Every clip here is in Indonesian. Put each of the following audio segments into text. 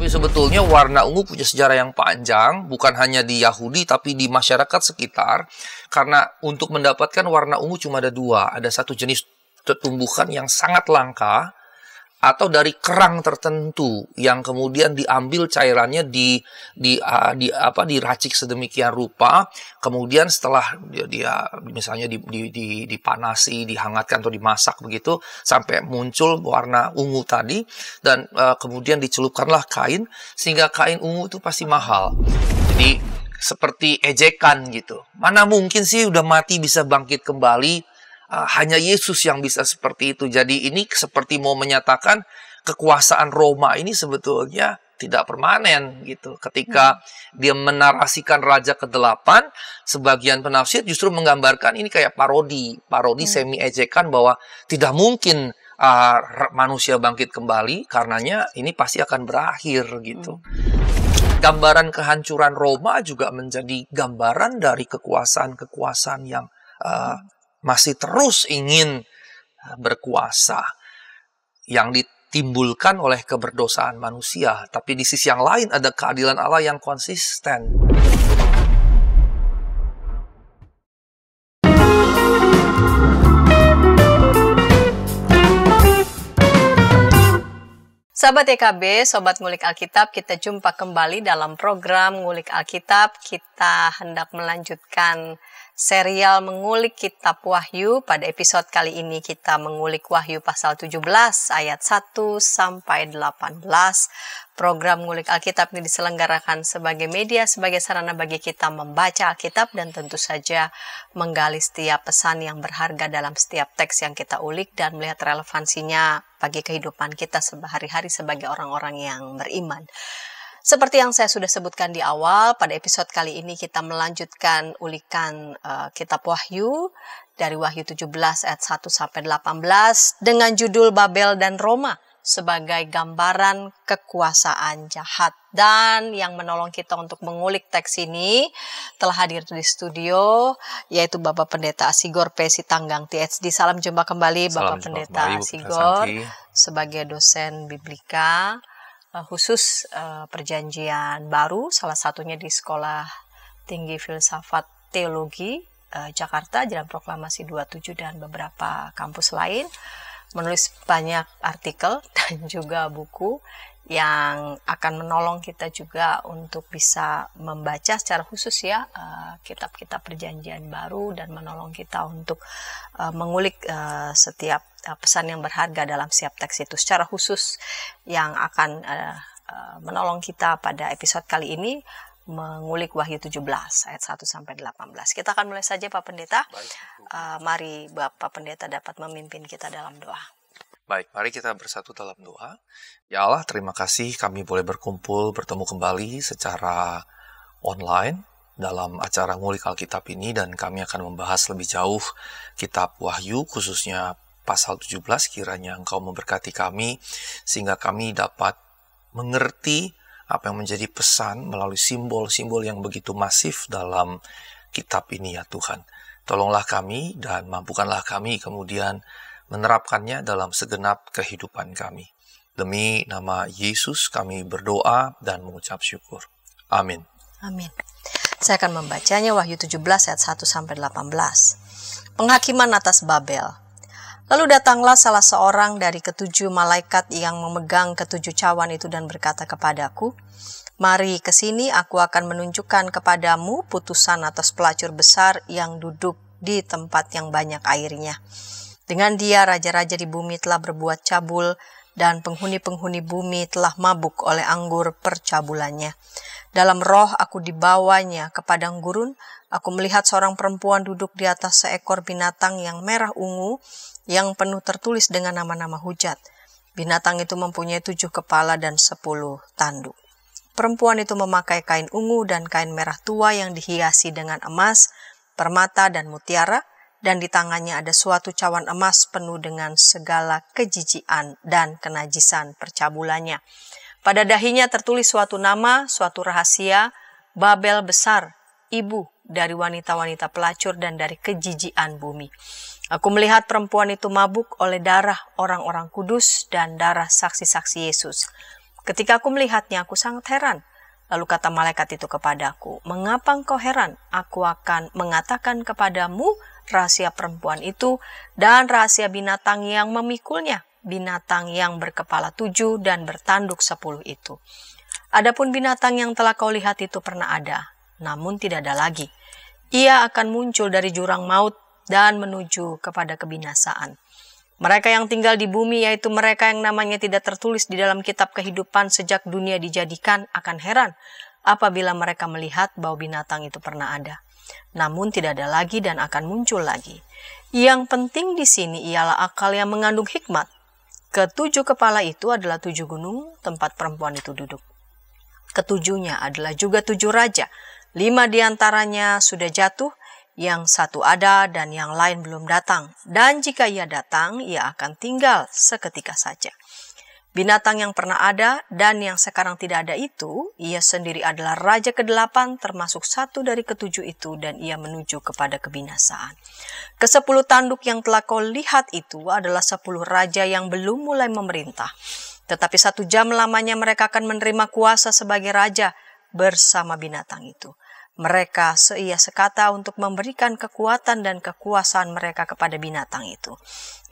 Tapi sebetulnya warna ungu punya sejarah yang panjang, bukan hanya di Yahudi, tapi di masyarakat sekitar. Karena untuk mendapatkan warna ungu cuma ada dua. Ada satu jenis tumbuhan yang sangat langka, atau dari kerang tertentu yang kemudian diambil cairannya diracik sedemikian rupa, kemudian setelah dia misalnya dipanasi, dihangatkan atau dimasak begitu sampai muncul warna ungu tadi, dan kemudian dicelupkanlah kain, sehingga kain ungu itu pasti mahal. Jadi seperti ejekan gitu. Mana mungkin sih udah mati bisa bangkit kembali? Hanya Yesus yang bisa seperti itu. Jadi ini seperti mau menyatakan kekuasaan Roma ini sebetulnya tidak permanen gitu. Ketika dia menarasikan Raja ke-8, sebagian penafsir justru menggambarkan ini kayak parodi semi ejekan bahwa tidak mungkin manusia bangkit kembali, karenanya ini pasti akan berakhir gitu. Gambaran kehancuran Roma juga menjadi gambaran dari kekuasaan-kekuasaan yang masih terus ingin berkuasa, yang ditimbulkan oleh keberdosaan manusia. Tapi di sisi yang lain ada keadilan Allah yang konsisten. Sahabat YKB, Sobat Ngulik Alkitab, kita jumpa kembali dalam program Ngulik Alkitab. Kita hendak melanjutkan serial mengulik kitab Wahyu. Pada episode kali ini kita mengulik Wahyu pasal 17 ayat 1 sampai 18. Program Ngulik Alkitab ini diselenggarakan sebagai media, sebagai sarana bagi kita membaca Alkitab dan tentu saja menggali setiap pesan yang berharga dalam setiap teks yang kita ulik dan melihat relevansinya bagi kehidupan kita sehari-hari sebagai orang-orang yang beriman. Seperti yang saya sudah sebutkan di awal, pada episode kali ini kita melanjutkan ulikan kitab Wahyu dari Wahyu 17 ayat 1 sampai 18 dengan judul Babel dan Roma sebagai gambaran kekuasaan jahat. Dan yang menolong kita untuk mengulik teks ini telah hadir di studio, yaitu Bapak Pendeta Asigor P. Sitanggang THD. Salam jumpa kembali Bapak Pendeta Asigor sebagai dosen biblika khusus perjanjian baru, salah satunya di Sekolah Tinggi Filsafat Teologi Jakarta, Jalan Proklamasi 27 dan beberapa kampus lain. Menulis banyak artikel dan juga buku yang akan menolong kita juga untuk bisa membaca secara khusus ya kitab-kitab perjanjian baru dan menolong kita untuk mengulik setiap pesan yang berharga dalam setiap teks itu. Secara khusus yang akan menolong kita pada episode kali ini mengulik Wahyu 17 ayat 1 sampai 18. Kita akan mulai saja Pak Pendeta. Mari Bapak Pendeta dapat memimpin kita dalam doa. Baik, mari kita bersatu dalam doa. Ya Allah, terima kasih kami boleh berkumpul, bertemu kembali secara online dalam acara Ngulik Alkitab ini, dan kami akan membahas lebih jauh kitab Wahyu, khususnya pasal 17. Kiranya Engkau memberkati kami sehingga kami dapat mengerti apa yang menjadi pesan melalui simbol-simbol yang begitu masif dalam kitab ini ya Tuhan. Tolonglah kami dan mampukanlah kami kemudian menerapkannya dalam segenap kehidupan kami. Demi nama Yesus kami berdoa dan mengucap syukur. Amin. Amin. Saya akan membacanya Wahyu 17 ayat 1 sampai 18. Penghakiman atas Babel. Lalu datanglah salah seorang dari ketujuh malaikat yang memegang ketujuh cawan itu dan berkata kepadaku, "Mari ke sini, aku akan menunjukkan kepadamu putusan atas pelacur besar yang duduk di tempat yang banyak airnya. Dengan dia raja-raja di bumi telah berbuat cabul dan penghuni-penghuni bumi telah mabuk oleh anggur percabulannya. Dalam roh aku dibawanya ke padang gurun, aku melihat seorang perempuan duduk di atas seekor binatang yang merah ungu, yang penuh tertulis dengan nama-nama hujat. Binatang itu mempunyai 7 kepala dan 10 tanduk. Perempuan itu memakai kain ungu dan kain merah tua yang dihiasi dengan emas, permata dan mutiara, dan di tangannya ada suatu cawan emas penuh dengan segala kejijian dan kenajisan percabulannya. Pada dahinya tertulis suatu nama, suatu rahasia, Babel besar, ibu dari wanita-wanita pelacur dan dari kejijian bumi. Aku melihat perempuan itu mabuk oleh darah orang-orang kudus dan darah saksi-saksi Yesus. Ketika aku melihatnya, aku sangat heran. Lalu kata malaikat itu kepadaku, "Mengapa engkau heran? Aku akan mengatakan kepadamu rahasia perempuan itu dan rahasia binatang yang memikulnya, binatang yang berkepala 7 dan bertanduk 10 itu. Adapun binatang yang telah kau lihat itu pernah ada, namun tidak ada lagi. Ia akan muncul dari jurang maut dan menuju kepada kebinasaan. Mereka yang tinggal di bumi, yaitu mereka yang namanya tidak tertulis di dalam kitab kehidupan sejak dunia dijadikan, akan heran apabila mereka melihat bahwa binatang itu pernah ada, namun tidak ada lagi dan akan muncul lagi. Yang penting di sini ialah akal yang mengandung hikmat. Ketujuh kepala itu adalah 7 gunung tempat perempuan itu duduk. Ketujuhnya adalah juga 7 raja. 5 diantaranya sudah jatuh, yang 1 ada dan yang lain belum datang. Dan jika ia datang, ia akan tinggal seketika saja. Binatang yang pernah ada dan yang sekarang tidak ada itu, ia sendiri adalah raja ke-8 termasuk 1 dari ke-7 itu, dan ia menuju kepada kebinasaan. Ke-10 tanduk yang telah kau lihat itu adalah 10 raja yang belum mulai memerintah. Tetapi 1 jam lamanya mereka akan menerima kuasa sebagai raja bersama binatang itu. Mereka seia sekata untuk memberikan kekuatan dan kekuasaan mereka kepada binatang itu.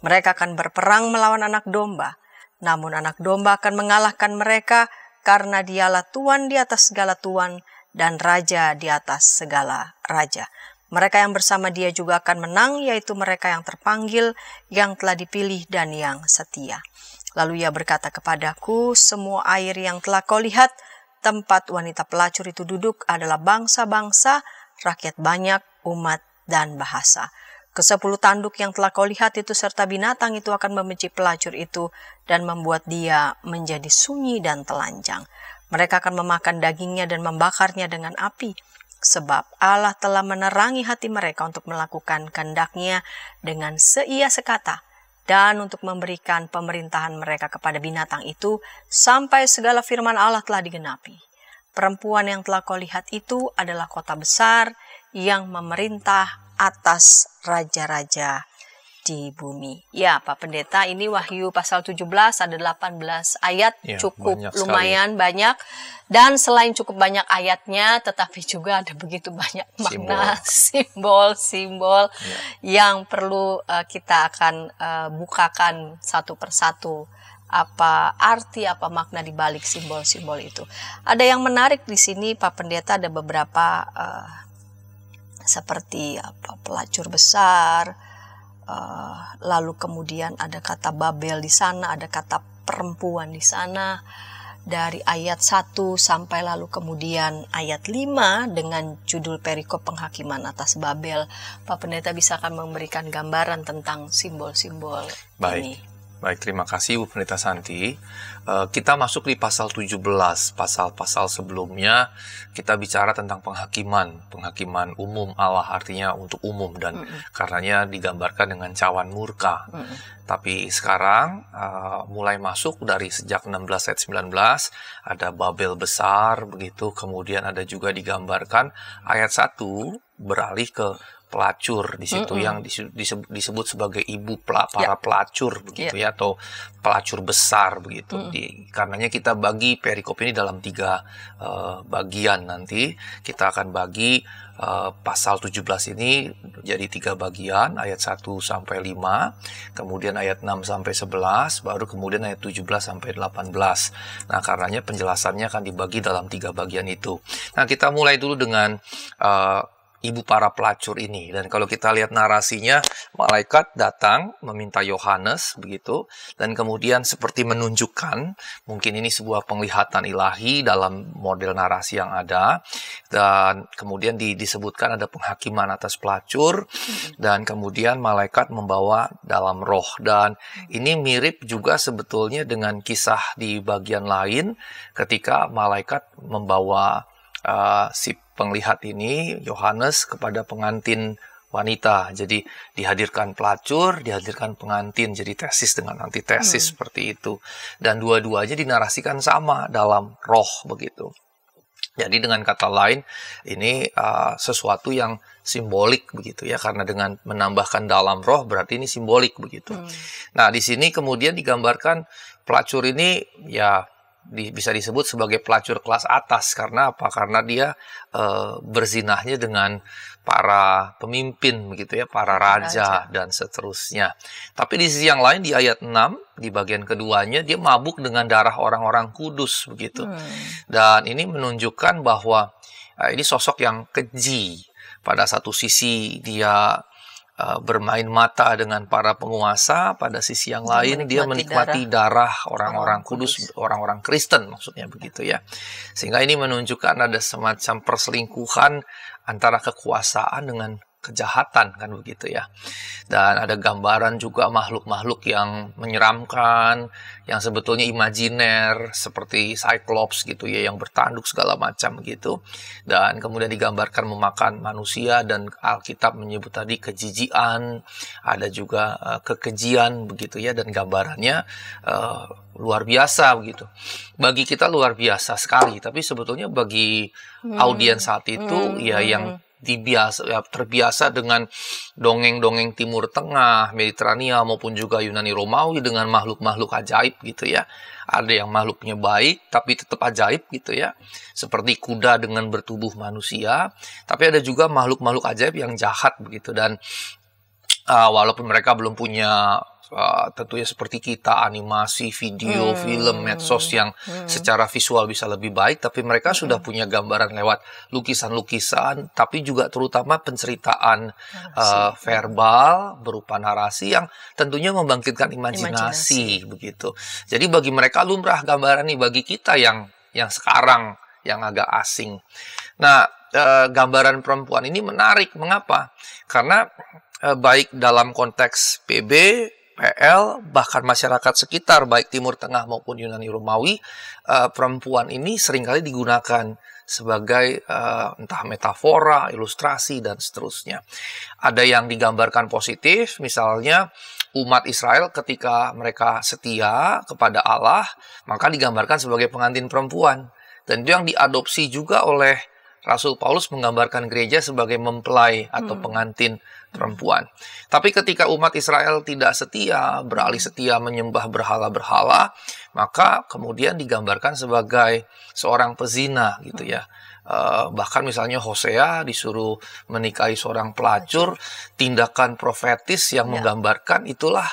Mereka akan berperang melawan anak domba, namun anak domba akan mengalahkan mereka karena dialah Tuan di atas segala tuan dan raja di atas segala raja. Mereka yang bersama dia juga akan menang, yaitu mereka yang terpanggil, yang telah dipilih dan yang setia. Lalu ia berkata kepadaku, semua air yang telah kau lihat, tempat wanita pelacur itu duduk adalah bangsa-bangsa, rakyat banyak, umat, dan bahasa. Ke-10 tanduk yang telah kau lihat itu serta binatang itu akan membenci pelacur itu dan membuat dia menjadi sunyi dan telanjang. Mereka akan memakan dagingnya dan membakarnya dengan api. Sebab Allah telah menerangi hati mereka untuk melakukan kehendak-Nya dengan seia sekata, dan untuk memberikan pemerintahan mereka kepada binatang itu, sampai segala firman Allah telah digenapi. Perempuan yang telah kau lihat itu adalah kota besar yang memerintah atas raja-raja di bumi. Ya, Pak Pendeta, ini Wahyu pasal 17 ada 18 ayat, ya, cukup lumayan banyak. Dan selain cukup banyak ayatnya, tetapi juga ada begitu banyak makna, simbol-simbol yang perlu kita akan bukakan satu persatu. Apa arti, apa makna di balik simbol-simbol itu. Ada yang menarik di sini, Pak Pendeta, ada beberapa seperti pelacur besar, lalu kemudian ada kata Babel di sana, ada kata perempuan di sana, dari ayat 1 sampai lalu kemudian ayat 5 dengan judul perikop penghakiman atas Babel. Pak Pendeta bisa akan memberikan gambaran tentang simbol-simbol ini. Baik, terima kasih Bu Pendeta Santi. Kita masuk di pasal 17, pasal-pasal sebelumnya kita bicara tentang penghakiman umum Allah, artinya untuk umum dan karenanya digambarkan dengan cawan murka. Tapi sekarang mulai masuk dari sejak 16 ayat 19 ada Babel besar begitu, kemudian ada juga digambarkan ayat 1 beralih ke pelacur di situ yang disebut sebagai ibu para pelacur begitu ya, atau pelacur besar begitu. Karenanya kita bagi perikop ini dalam 3 bagian. Nanti kita akan bagi pasal 17 ini jadi 3 bagian, ayat 1 sampai 5, kemudian ayat 6 sampai 11, baru kemudian ayat 17 sampai 18. Nah, karenanya penjelasannya akan dibagi dalam 3 bagian itu. Nah, kita mulai dulu dengan ibu para pelacur ini. Dan kalau kita lihat narasinya, malaikat datang meminta Yohanes begitu, dan kemudian seperti menunjukkan, mungkin ini sebuah penglihatan ilahi dalam model narasi yang ada, dan kemudian disebutkan ada penghakiman atas pelacur, dan kemudian malaikat membawa dalam roh. Dan ini mirip juga sebetulnya dengan kisah di bagian lain ketika malaikat membawa si penglihat ini, Yohanes, kepada pengantin wanita. Jadi dihadirkan pelacur, dihadirkan pengantin, jadi tesis dengan antitesis seperti itu. Dan dua-duanya dinarasikan sama dalam roh begitu. Jadi dengan kata lain, ini sesuatu yang simbolik begitu ya, karena dengan menambahkan dalam roh berarti ini simbolik begitu. Nah, di sini kemudian digambarkan pelacur ini ya bisa disebut sebagai pelacur kelas atas. Karena apa? Karena dia berzinahnya dengan para pemimpin begitu ya, para raja dan seterusnya. Tapi di sisi yang lain di ayat 6 di bagian keduanya dia mabuk dengan darah orang-orang kudus begitu. Dan ini menunjukkan bahwa ini sosok yang keji. Pada satu sisi dia bermain mata dengan para penguasa, pada sisi yang lain dia menikmati darah orang-orang kudus, orang-orang Kristen maksudnya begitu ya. Sehingga ini menunjukkan ada semacam perselingkuhan antara kekuasaan dengan kejahatan, kan begitu ya. Dan ada gambaran juga makhluk-makhluk yang menyeramkan, yang sebetulnya imajiner seperti Cyclops gitu ya, yang bertanduk segala macam gitu. Dan kemudian digambarkan memakan manusia, dan Alkitab menyebut tadi kejijian, ada juga kekejian begitu ya, dan gambarannya luar biasa begitu. Bagi kita luar biasa sekali, tapi sebetulnya bagi audiens saat itu ya yang terbiasa dengan dongeng-dongeng Timur Tengah, Mediterania maupun juga Yunani Romawi dengan makhluk-makhluk ajaib gitu ya. Ada yang makhluknya baik tapi tetap ajaib gitu ya. Seperti kuda dengan bertubuh manusia, tapi ada juga makhluk-makhluk ajaib yang jahat begitu. Dan walaupun mereka belum punya tentunya seperti kita animasi, video, film, medsos yang secara visual bisa lebih baik, tapi mereka sudah punya gambaran lewat lukisan-lukisan, tapi juga terutama penceritaan verbal berupa narasi yang tentunya membangkitkan imajinasi begitu. Jadi bagi mereka lumrah gambaran ini, bagi kita yang sekarang yang agak asing. Nah, gambaran perempuan ini menarik. Mengapa? Karena baik dalam konteks PB, PL, bahkan masyarakat sekitar, baik Timur Tengah maupun Yunani Romawi, perempuan ini seringkali digunakan sebagai entah metafora, ilustrasi, dan seterusnya. Ada yang digambarkan positif, misalnya umat Israel ketika mereka setia kepada Allah, maka digambarkan sebagai pengantin perempuan. Dan itu yang diadopsi juga oleh Rasul Paulus menggambarkan gereja sebagai mempelai atau pengantin perempuan. Tapi ketika umat Israel tidak setia, beralih setia menyembah berhala-berhala, maka kemudian digambarkan sebagai seorang pezina gitu ya. Bahkan misalnya Hosea disuruh menikahi seorang pelacur, tindakan profetis yang menggambarkan itulah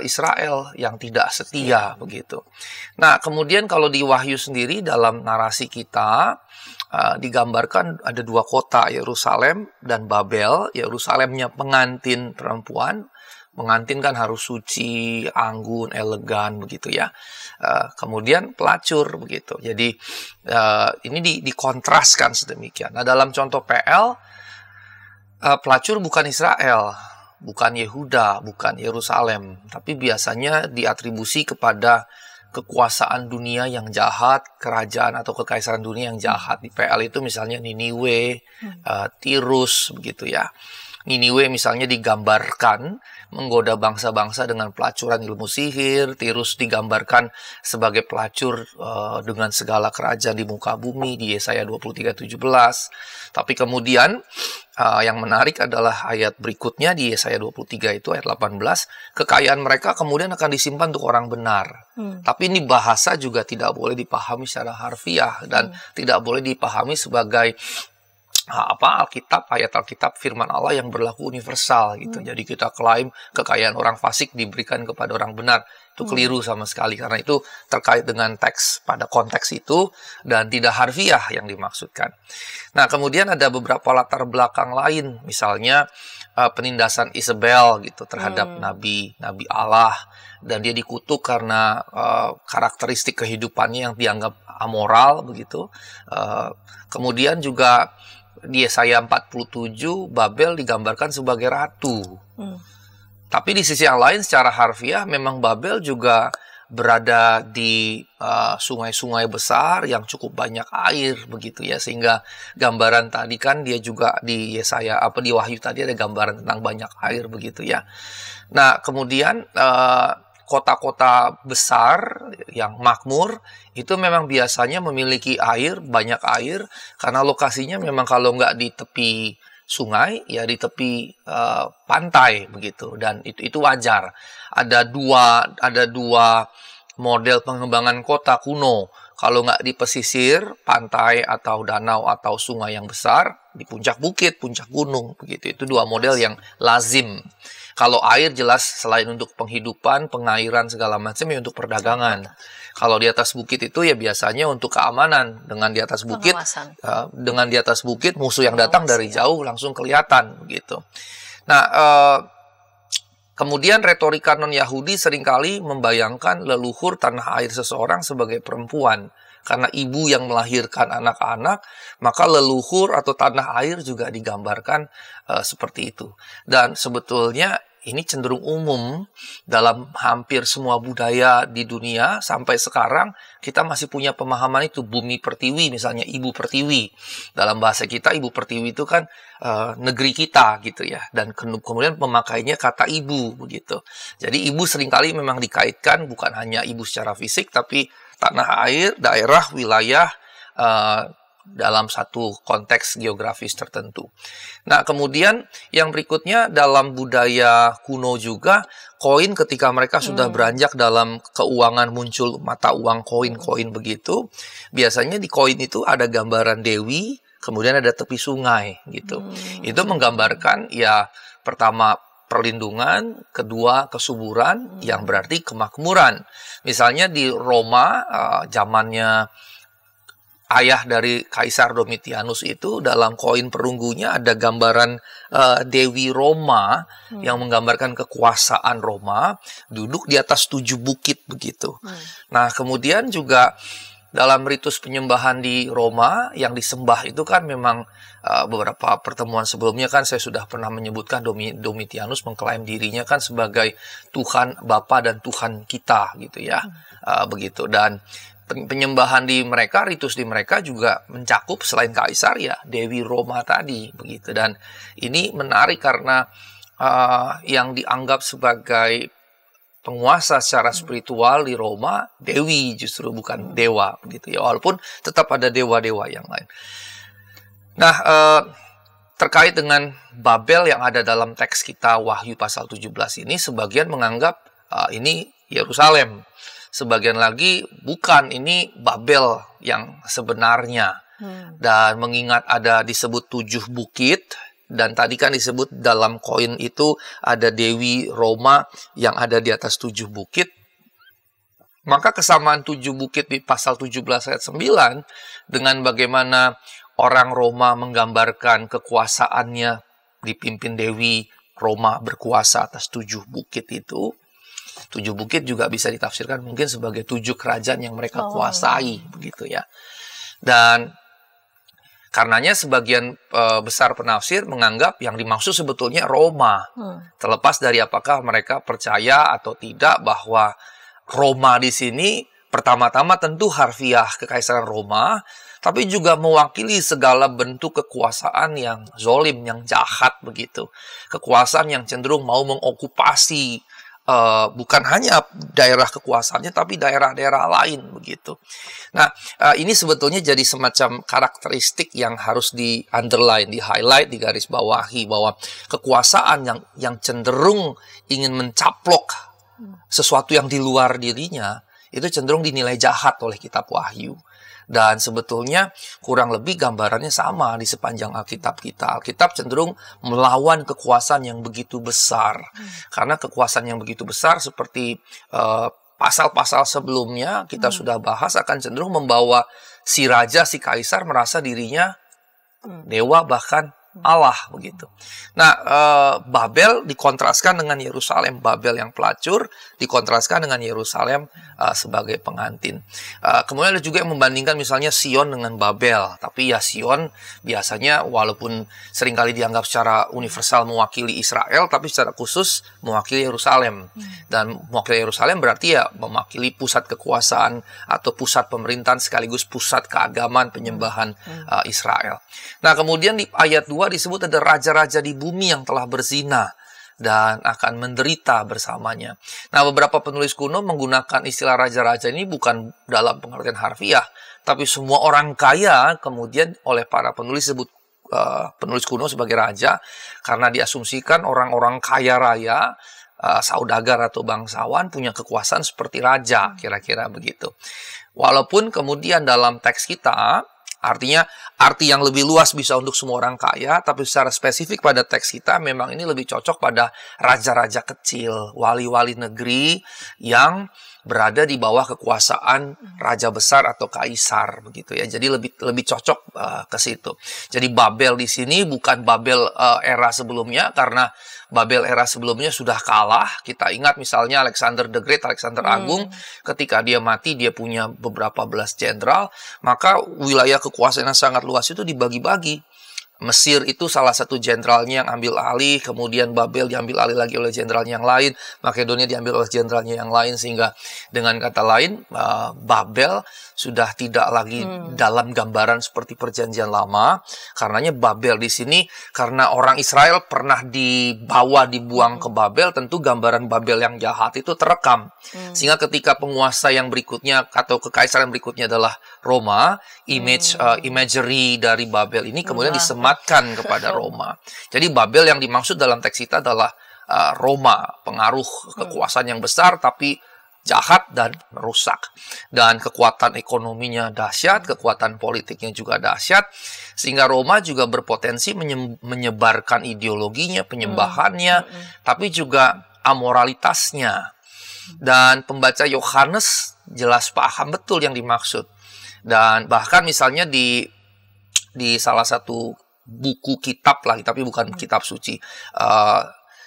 Israel yang tidak setia begitu. Nah, kemudian kalau di Wahyu sendiri dalam narasi kita digambarkan ada dua kota, Yerusalem dan Babel. Yerusalemnya pengantin perempuan. Pengantin kan harus suci, anggun, elegan begitu ya. Kemudian pelacur begitu. Jadi ini dikontraskan sedemikian. Nah, dalam contoh PL, pelacur bukan Israel, bukan Yehuda, bukan Yerusalem, tapi biasanya diatribusi kepada kekuasaan dunia yang jahat, kerajaan atau kekaisaran dunia yang jahat. Di PL itu misalnya Niniwe, Tirus begitu ya. Niniwe misalnya digambarkan menggoda bangsa-bangsa dengan pelacuran ilmu sihir. Tirus digambarkan sebagai pelacur dengan segala kerajaan di muka bumi di Yesaya 23:17. Tapi kemudian yang menarik adalah ayat berikutnya di Yesaya 23 itu ayat 18. Kekayaan mereka kemudian akan disimpan untuk orang benar. Tapi ini bahasa juga tidak boleh dipahami secara harfiah dan tidak boleh dipahami sebagai Alkitab, ayat Alkitab firman Allah yang berlaku universal gitu. Jadi kita klaim kekayaan orang fasik diberikan kepada orang benar. Itu keliru sama sekali, karena itu terkait dengan teks pada konteks itu dan tidak harfiah yang dimaksudkan. Nah, kemudian ada beberapa latar belakang lain, misalnya penindasan Isabel gitu terhadap nabi Allah, dan dia dikutuk karena karakteristik kehidupannya yang dianggap amoral begitu. Kemudian juga di Yesaya 47, Babel digambarkan sebagai ratu. Tapi di sisi yang lain secara harfiah memang Babel juga berada di sungai-sungai besar yang cukup banyak air begitu ya, sehingga gambaran tadi kan dia juga di Yesaya di Wahyu tadi ada gambaran tentang banyak air begitu ya. Nah, kemudian kota-kota besar yang makmur itu memang biasanya memiliki air, banyak air, karena lokasinya memang kalau nggak di tepi sungai, ya di tepi pantai begitu, dan itu wajar. Ada dua model pengembangan kota kuno. Kalau nggak di pesisir, pantai atau danau atau sungai yang besar, di puncak bukit, puncak gunung, begitu. Itu dua model yang lazim. Kalau air jelas selain untuk penghidupan, pengairan segala macam ya untuk perdagangan. Kalau di atas bukit itu ya biasanya untuk keamanan. Dengan di atas bukit, musuh yang datang dari jauh langsung kelihatan, begitu. Nah, kemudian retorika non-Yahudi seringkali membayangkan leluhur tanah air seseorang sebagai perempuan. Karena ibu yang melahirkan anak-anak, maka leluhur atau tanah air juga digambarkan seperti itu. Dan sebetulnya ini cenderung umum dalam hampir semua budaya di dunia. Sampai sekarang kita masih punya pemahaman itu, bumi pertiwi, misalnya ibu pertiwi. Dalam bahasa kita ibu pertiwi itu kan negeri kita gitu ya. Dan kemudian memakainya kata ibu begitu. Jadi ibu seringkali memang dikaitkan bukan hanya ibu secara fisik, tapi tanah air, daerah, wilayah dalam satu konteks geografis tertentu. Nah, kemudian yang berikutnya dalam budaya kuno juga, koin ketika mereka sudah beranjak dalam keuangan, muncul mata uang koin-koin begitu, biasanya di koin itu ada gambaran dewi, kemudian ada tepi sungai gitu. Itu menggambarkan ya pertama perlindungan, kedua kesuburan, yang berarti kemakmuran. Misalnya di Roma zamannya ayah dari Kaisar Domitianus itu, dalam koin perunggunya ada gambaran Dewi Roma yang menggambarkan kekuasaan Roma duduk di atas 7 bukit begitu. Nah, kemudian juga dalam ritus penyembahan di Roma yang disembah itu kan memang beberapa pertemuan sebelumnya kan saya sudah pernah menyebutkan Domitianus mengklaim dirinya kan sebagai Tuhan Bapa dan Tuhan kita gitu ya. Begitu. Dan penyembahan di mereka, ritus di mereka juga mencakup selain kaisar ya Dewi Roma tadi begitu. Dan ini menarik karena yang dianggap sebagai penguasa secara spiritual di Roma dewi, justru bukan dewa begitu ya, walaupun tetap ada dewa-dewa yang lain. Nah, terkait dengan Babel yang ada dalam teks kita Wahyu pasal 17 ini, sebagian menganggap ini Yerusalem. Sebagian lagi bukan, ini Babel yang sebenarnya. Dan mengingat ada disebut 7 bukit, dan tadi kan disebut dalam koin itu ada Dewi Roma yang ada di atas 7 bukit, maka kesamaan 7 bukit di pasal 17 ayat 9 dengan bagaimana orang Roma menggambarkan kekuasaannya dipimpin Dewi Roma berkuasa atas 7 bukit itu. 7 bukit juga bisa ditafsirkan mungkin sebagai 7 kerajaan yang mereka kuasai begitu ya. Dan karenanya sebagian besar penafsir menganggap yang dimaksud sebetulnya Roma. Terlepas dari apakah mereka percaya atau tidak bahwa Roma di sini pertama-tama tentu harfiah kekaisaran Roma, tapi juga mewakili segala bentuk kekuasaan yang zolim, yang jahat begitu. Kekuasaan yang cenderung mau mengokupasi bukan hanya daerah kekuasaannya, tapi daerah-daerah lain begitu. Nah, ini sebetulnya jadi semacam karakteristik yang harus di-underline, di-highlight, digarisbawahi, bahwa kekuasaan yang cenderung ingin mencaplok sesuatu yang di luar dirinya, itu cenderung dinilai jahat oleh kitab Wahyu. Dan sebetulnya kurang lebih gambarannya sama di sepanjang Alkitab kita. Alkitab cenderung melawan kekuasaan yang begitu besar. Karena kekuasaan yang begitu besar seperti pasal-pasal sebelumnya kita sudah bahas akan cenderung membawa si raja, si kaisar merasa dirinya dewa bahkan Allah begitu. Nah, Babel dikontraskan dengan Yerusalem. Babel yang pelacur dikontraskan dengan Yerusalem sebagai pengantin. Kemudian ada juga yang membandingkan misalnya Sion dengan Babel. Tapi ya Sion biasanya walaupun seringkali dianggap secara universal mewakili Israel, tapi secara khusus mewakili Yerusalem. Dan mewakili Yerusalem berarti ya mewakili pusat kekuasaan atau pusat pemerintahan sekaligus pusat keagamaan penyembahan Israel. Nah, kemudian di ayat 2 disebut ada raja-raja di bumi yang telah berzina dan akan menderita bersamanya. Nah, beberapa penulis kuno menggunakan istilah raja-raja ini bukan dalam pengertian harfiah, tapi semua orang kaya kemudian oleh para penulis sebut penulis kuno sebagai raja, karena diasumsikan orang-orang kaya raya saudagar atau bangsawan punya kekuasaan seperti raja, kira-kira begitu. Walaupun kemudian dalam teks kita, artinya arti yang lebih luas bisa untuk semua orang kaya, tapi secara spesifik pada teks kita memang ini lebih cocok pada raja-raja kecil, wali-wali negeri yang berada di bawah kekuasaan raja besar atau kaisar begitu ya. Jadi lebih cocok ke situ. Jadi Babel di sini bukan Babel era sebelumnya, karena Babel era sebelumnya sudah kalah. Kita ingat misalnya Alexander the Great, Alexander Agung, ketika dia mati dia punya beberapa belas jenderal, maka wilayah kekuasaan yang sangat luas itu dibagi-bagi. Mesir itu salah satu jenderalnya yang ambil alih, kemudian Babel diambil alih lagi oleh jenderalnya yang lain, Makedonia diambil oleh jenderalnya yang lain, sehingga dengan kata lain Babel sudah tidak lagi dalam gambaran seperti perjanjian lama. Karenanya Babel di sini, karena orang Israel pernah dibuang ke Babel, tentu gambaran Babel yang jahat itu terekam. Sehingga ketika penguasa yang berikutnya atau kekaisaran berikutnya adalah Roma, imagery dari Babel ini kemudian disematkan kepada Roma. Jadi Babel yang dimaksud dalam teks kita adalah Roma, pengaruh kekuasaan yang besar tapi jahat dan merusak. Dan kekuatan ekonominya dahsyat, kekuatan politiknya juga dahsyat, sehingga Roma juga berpotensi menyebarkan ideologinya, penyembahannya, tapi juga amoralitasnya. Dan pembaca Yohanes jelas paham betul yang dimaksud. Dan bahkan misalnya di salah satu buku kitab lah, tapi bukan kitab suci,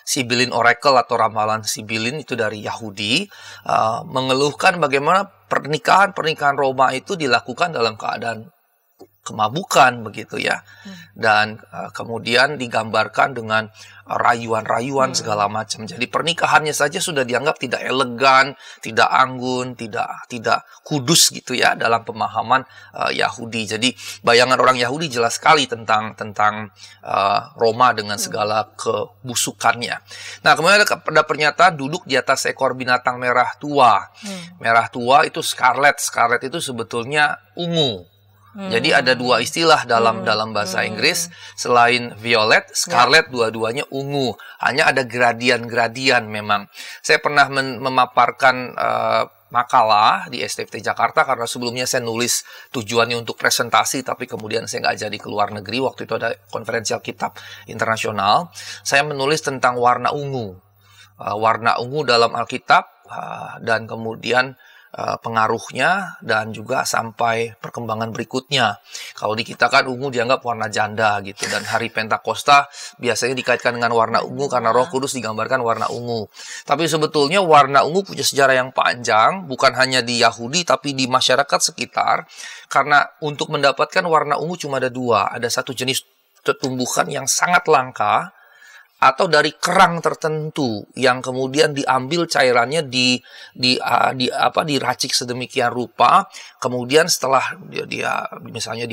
Sibilin Oracle atau ramalan Sibilin itu dari Yahudi, mengeluhkan bagaimana pernikahan Roma itu dilakukan dalam keadaan kemabukan begitu ya. Dan kemudian digambarkan dengan rayuan-rayuan segala macam. Jadi pernikahannya saja sudah dianggap tidak elegan, tidak anggun, tidak kudus gitu ya dalam pemahaman Yahudi. Jadi bayangan orang Yahudi jelas sekali tentang Roma dengan segala kebusukannya. Nah, kemudian ada pernyataan duduk di atas ekor binatang merah tua. Merah tua itu scarlet. Scarlet itu sebetulnya ungu. Jadi ada dua istilah dalam bahasa Inggris, selain violet, scarlet, dua-duanya ungu. Hanya ada gradian-gradian memang. Saya pernah memaparkan makalah di STFT Jakarta, karena sebelumnya saya nulis tujuannya untuk presentasi, tapi kemudian saya nggak jadi ke luar negeri. Waktu itu ada konferensi Alkitab internasional. Saya menulis tentang warna ungu. Warna ungu dalam Alkitab, dan kemudian pengaruhnya, dan juga sampai perkembangan berikutnya. Kalau di kita kan ungu dianggap warna janda gitu, dan hari Pentakosta biasanya dikaitkan dengan warna ungu karena Roh Kudus digambarkan warna ungu. Tapi sebetulnya warna ungu punya sejarah yang panjang, bukan hanya di Yahudi tapi di masyarakat sekitar. Karena untuk mendapatkan warna ungu cuma ada dua, ada satu jenis tumbuhan yang sangat langka, atau dari kerang tertentu yang kemudian diambil cairannya diracik sedemikian rupa, kemudian setelah dia misalnya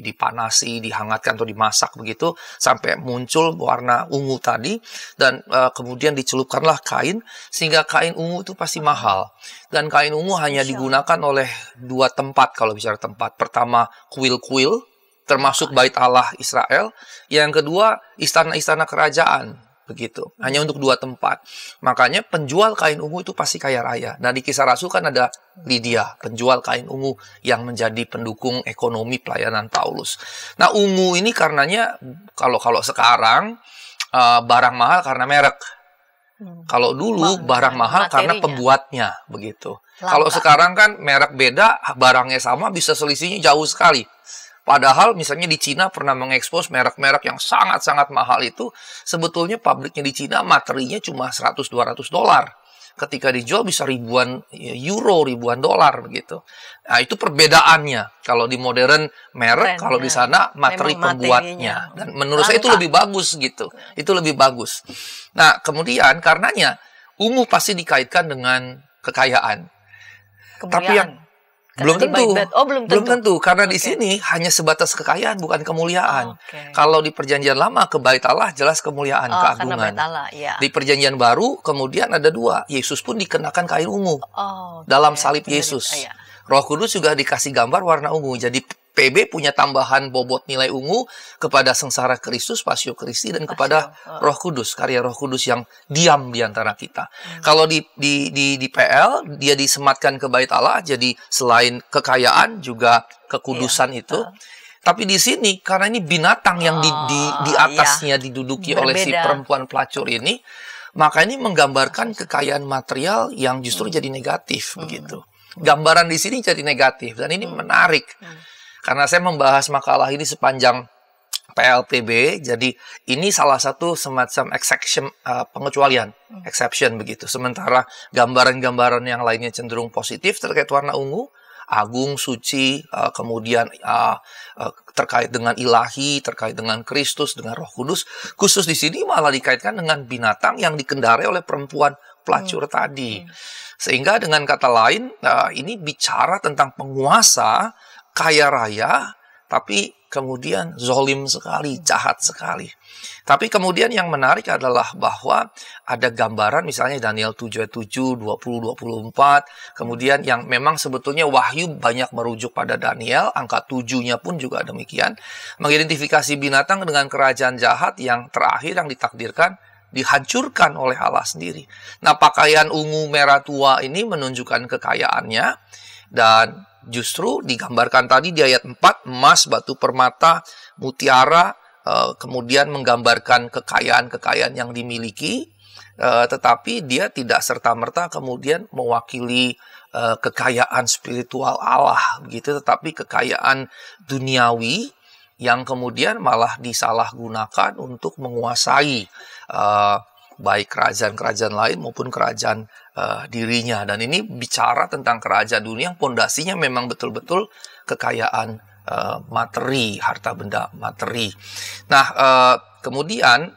dipanasi, dihangatkan atau dimasak begitu sampai muncul warna ungu tadi, dan kemudian dicelupkanlah kain, sehingga kain ungu itu pasti mahal. Dan kain ungu hanya digunakan oleh dua tempat kalau bicara tempat. Pertama, kuil-kuil, termasuk Bait Allah Israel. Yang kedua, istana-istana kerajaan. Begitu. Hanya untuk dua tempat. Makanya penjual kain ungu itu pasti kaya raya. Nah, di Kisah Rasul kan ada Lydia, penjual kain ungu yang menjadi pendukung ekonomi pelayanan Paulus. Nah, ungu ini karenanya, kalau sekarang, barang mahal karena merek. Kalau dulu barang mahal karena pembuatnya. Begitu. Kalau sekarang kan merek beda, barangnya sama, bisa selisihnya jauh sekali. Padahal misalnya di Cina pernah mengekspos merek-merek yang sangat-sangat mahal itu, sebetulnya pabriknya di Cina materinya cuma $100-200. Ketika dijual bisa ribuan euro, ribuan dolar begitu. Nah, itu perbedaannya. Kalau di modern merek, kalau di sana materi pembuatnya. Dan menurut saya itu lebih bagus gitu. Itu lebih bagus. Nah, kemudian karenanya ungu pasti dikaitkan dengan kekayaan. Tapi yang belum tentu, karena di sini hanya sebatas kekayaan, bukan kemuliaan. Kalau di perjanjian lama ke Bait Allah jelas kemuliaan, keagungan. Di perjanjian baru kemudian ada dua, Yesus pun dikenakan kain ungu dalam salib Yesus. Roh Kudus juga dikasih gambar warna ungu. Jadi PB punya tambahan bobot nilai ungu kepada sengsara Kristus, Passio Christi, dan kepada Roh Kudus, karya Roh Kudus yang diam di antara kita. Kalau di PL, dia disematkan ke bait Allah, jadi selain kekayaan juga kekudusan itu. Tapi di sini, karena ini binatang yang di atasnya diduduki oleh si perempuan pelacur ini, maka ini menggambarkan kekayaan material yang justru jadi negatif, begitu. Gambaran di sini jadi negatif, dan ini menarik. Karena saya membahas makalah ini sepanjang PLPB, jadi ini salah satu semacam exception, pengecualian, exception begitu. Sementara gambaran-gambaran yang lainnya cenderung positif terkait warna ungu, agung, suci, kemudian terkait dengan ilahi, terkait dengan Kristus, dengan Roh Kudus. Khusus di sini malah dikaitkan dengan binatang yang dikendarai oleh perempuan pelacur tadi. Sehingga dengan kata lain, ini bicara tentang penguasa kaya raya, tapi kemudian zolim sekali, jahat sekali. Tapi kemudian yang menarik adalah bahwa ada gambaran misalnya Daniel 7:7, 20-24, kemudian yang memang sebetulnya wahyu banyak merujuk pada Daniel, angka 7-nya pun juga demikian, mengidentifikasi binatang dengan kerajaan jahat yang terakhir yang ditakdirkan dihancurkan oleh Allah sendiri. Nah, pakaian ungu merah tua ini menunjukkan kekayaannya, dan justru digambarkan tadi di ayat 4, emas, batu permata, mutiara, kemudian menggambarkan kekayaan-kekayaan yang dimiliki, tetapi dia tidak serta-merta kemudian mewakili kekayaan spiritual Allah, begitu, tetapi kekayaan duniawi yang kemudian malah disalahgunakan untuk menguasai baik kerajaan-kerajaan lain maupun kerajaan dirinya. Dan ini bicara tentang kerajaan dunia yang pondasinya memang betul-betul kekayaan materi, harta benda materi. Nah, kemudian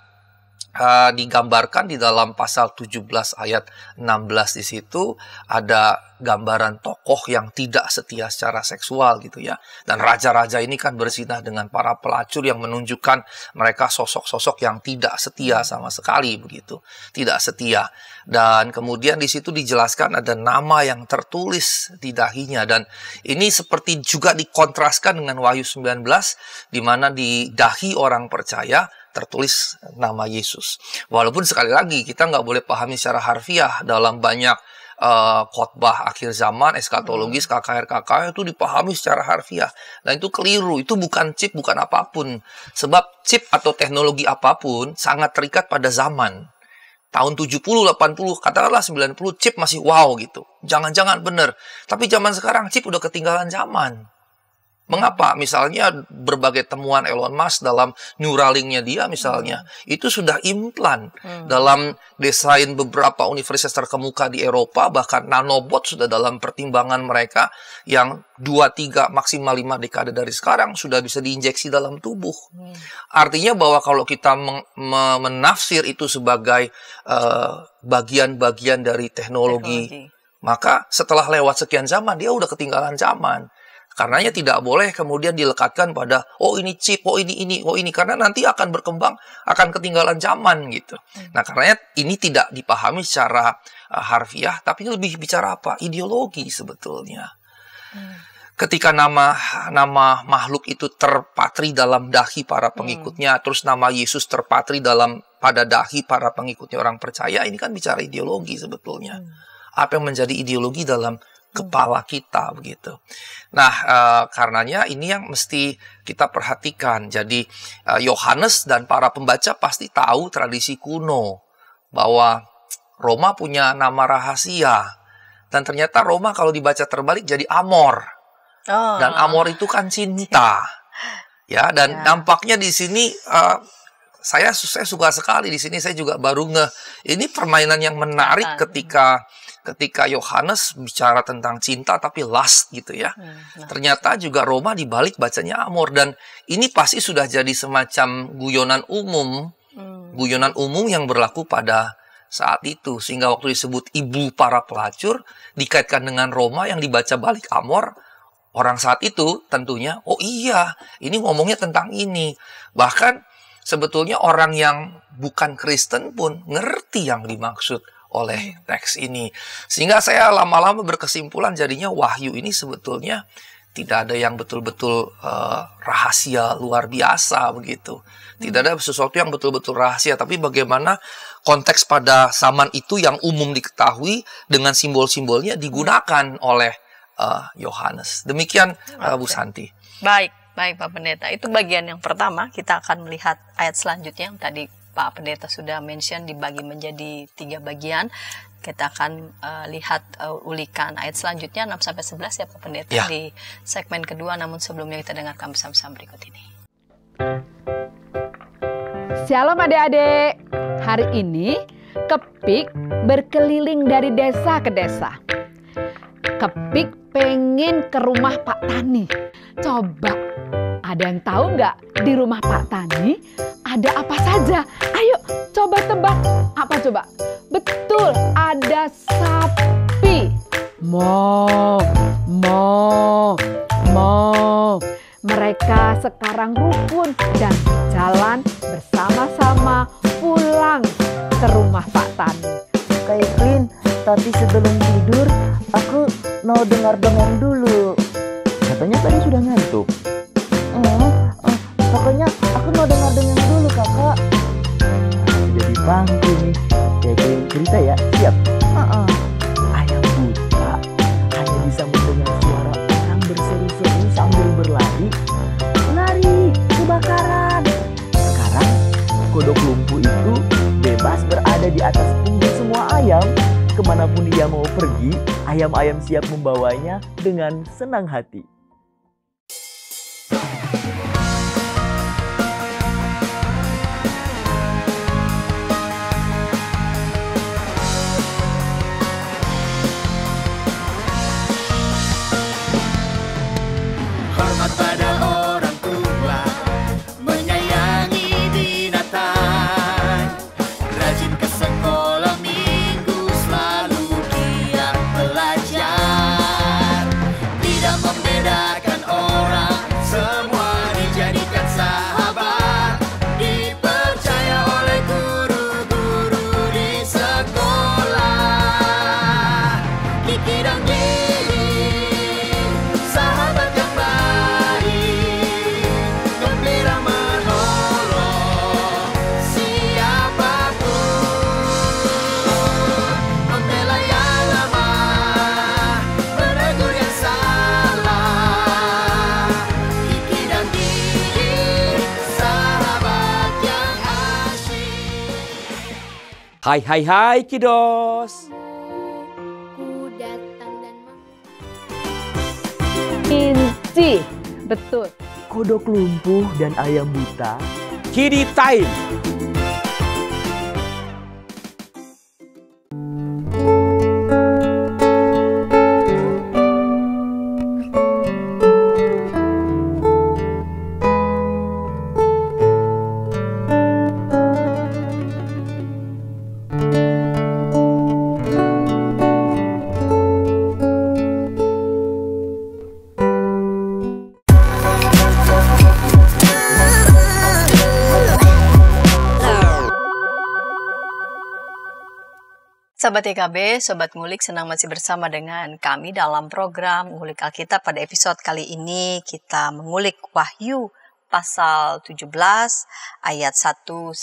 digambarkan di dalam pasal 17 ayat 16 di situ ada gambaran tokoh yang tidak setia secara seksual gitu ya. Dan raja-raja ini kan berzinah dengan para pelacur yang menunjukkan mereka sosok-sosok yang tidak setia sama sekali begitu. Tidak setia. Dan kemudian di situ dijelaskan ada nama yang tertulis di dahinya, dan ini seperti juga dikontraskan dengan Wahyu 19 di mana di dahi orang percaya tertulis nama Yesus. Walaupun sekali lagi kita nggak boleh pahami secara harfiah dalam banyak khotbah akhir zaman, eskatologis, KKR itu dipahami secara harfiah. Dan itu keliru, itu bukan chip, bukan apapun. Sebab chip atau teknologi apapun sangat terikat pada zaman. Tahun 70, 80, katakanlah 90, chip masih wow gitu. Jangan-jangan benar. Tapi zaman sekarang chip udah ketinggalan zaman. Mengapa? Misalnya berbagai temuan Elon Musk dalam Neuralink-nya dia misalnya, itu sudah implan dalam desain beberapa universitas terkemuka di Eropa, bahkan nanobot sudah dalam pertimbangan mereka yang 2, 3, maksimal 5 dekade dari sekarang sudah bisa diinjeksi dalam tubuh. Artinya bahwa kalau kita menafsir itu sebagai bagian-bagian dari teknologi, maka setelah lewat sekian zaman, dia udah ketinggalan zaman. Karenanya tidak boleh kemudian dilekatkan pada oh ini chip, oh ini, karena nanti akan berkembang, akan ketinggalan zaman gitu. Nah, karenanya ini tidak dipahami secara harfiah, tapi lebih bicara apa? Ideologi sebetulnya. Ketika nama makhluk itu terpatri dalam dahi para pengikutnya, terus nama Yesus terpatri pada dahi para pengikutnya orang percaya, ini kan bicara ideologi sebetulnya. Apa yang menjadi ideologi dalam kepala kita begitu. Nah, karenanya ini yang mesti kita perhatikan. Jadi Yohanes dan para pembaca pasti tahu tradisi kuno bahwa Roma punya nama rahasia, dan ternyata Roma kalau dibaca terbalik jadi Amor. Dan Amor itu kan cinta. Ya, dan nampaknya di sini saya suka sekali di sini, saya juga baru ini permainan yang menarik ketika Yohanes bicara tentang cinta tapi lust gitu ya. Ternyata juga Roma dibalik bacanya Amor, dan ini pasti sudah jadi semacam guyonan umum yang berlaku pada saat itu, sehingga waktu disebut ibu para pelacur dikaitkan dengan Roma yang dibaca balik Amor. Orang saat itu tentunya, oh iya, ini ngomongnya tentang ini. Bahkan sebetulnya orang yang bukan Kristen pun ngerti yang dimaksud oleh teks ini. Sehingga saya lama-lama berkesimpulan jadinya Wahyu ini sebetulnya tidak ada yang betul-betul rahasia luar biasa begitu. Tidak ada sesuatu yang betul-betul rahasia, tapi bagaimana konteks pada zaman itu yang umum diketahui dengan simbol-simbolnya digunakan oleh Yohanes. Demikian Bu Santi. Baik Pak Pendeta. Itu bagian yang pertama. Kita akan melihat ayat selanjutnya yang tadi Pak Pendeta sudah mention dibagi menjadi 3 bagian. Kita akan lihat ulikan ayat selanjutnya 6-11 ya Pak Pendeta ya, di segmen kedua. Namun sebelumnya kita dengarkan pesan-pesan berikut ini. Shalom adik-adik. Hari ini Kepik berkeliling dari desa ke desa. Kepik pengen ke rumah Pak Tani. Coba, ada yang tahu nggak di rumah Pak Tani ada apa saja? Ayo coba tebak. Apa coba? Betul, ada sapi. Mo. Mereka sekarang rukun dan jalan bersama-sama pulang ke rumah Pak Tani. Kak Evelyn, tapi sebelum tidur aku mau dengar dongeng dulu. Katanya tadi sudah ngantuk. Pokoknya aku mau dengar dongeng dulu kakak. Jadi panggung nih. Kayak cerita ya, siap? Ayam buta hanya bisa mendengar suara orang berseru-seru sambil berlari. Lari, kebakaran. Sekarang kodok lumpuh itu bebas berada di atas punggung semua ayam. Kemanapun dia mau pergi, ayam-ayam siap membawanya dengan senang hati. Hormat pada orang tua, menyayangi binatang, rajin ke sekolah minggu, selalu giat belajar, tidak membedakan orang, semua dijadikan sahabat, dipercaya oleh guru-guru di sekolah. Kiki dan Gigi, sahabat yang baik, gembira menolong siapapun, membela yang lemah, menegur yang salah. Kiki dan Gigi, sahabat yang asyik. Hai kiddos. Inci, betul. Kodok lumpuh dan ayam buta. Kiddy time. Sahabat EKB, Sobat Ngulik, senang masih bersama dengan kami dalam program Ngulik Alkitab. Pada episode kali ini kita mengulik Wahyu pasal 17 ayat 1-18.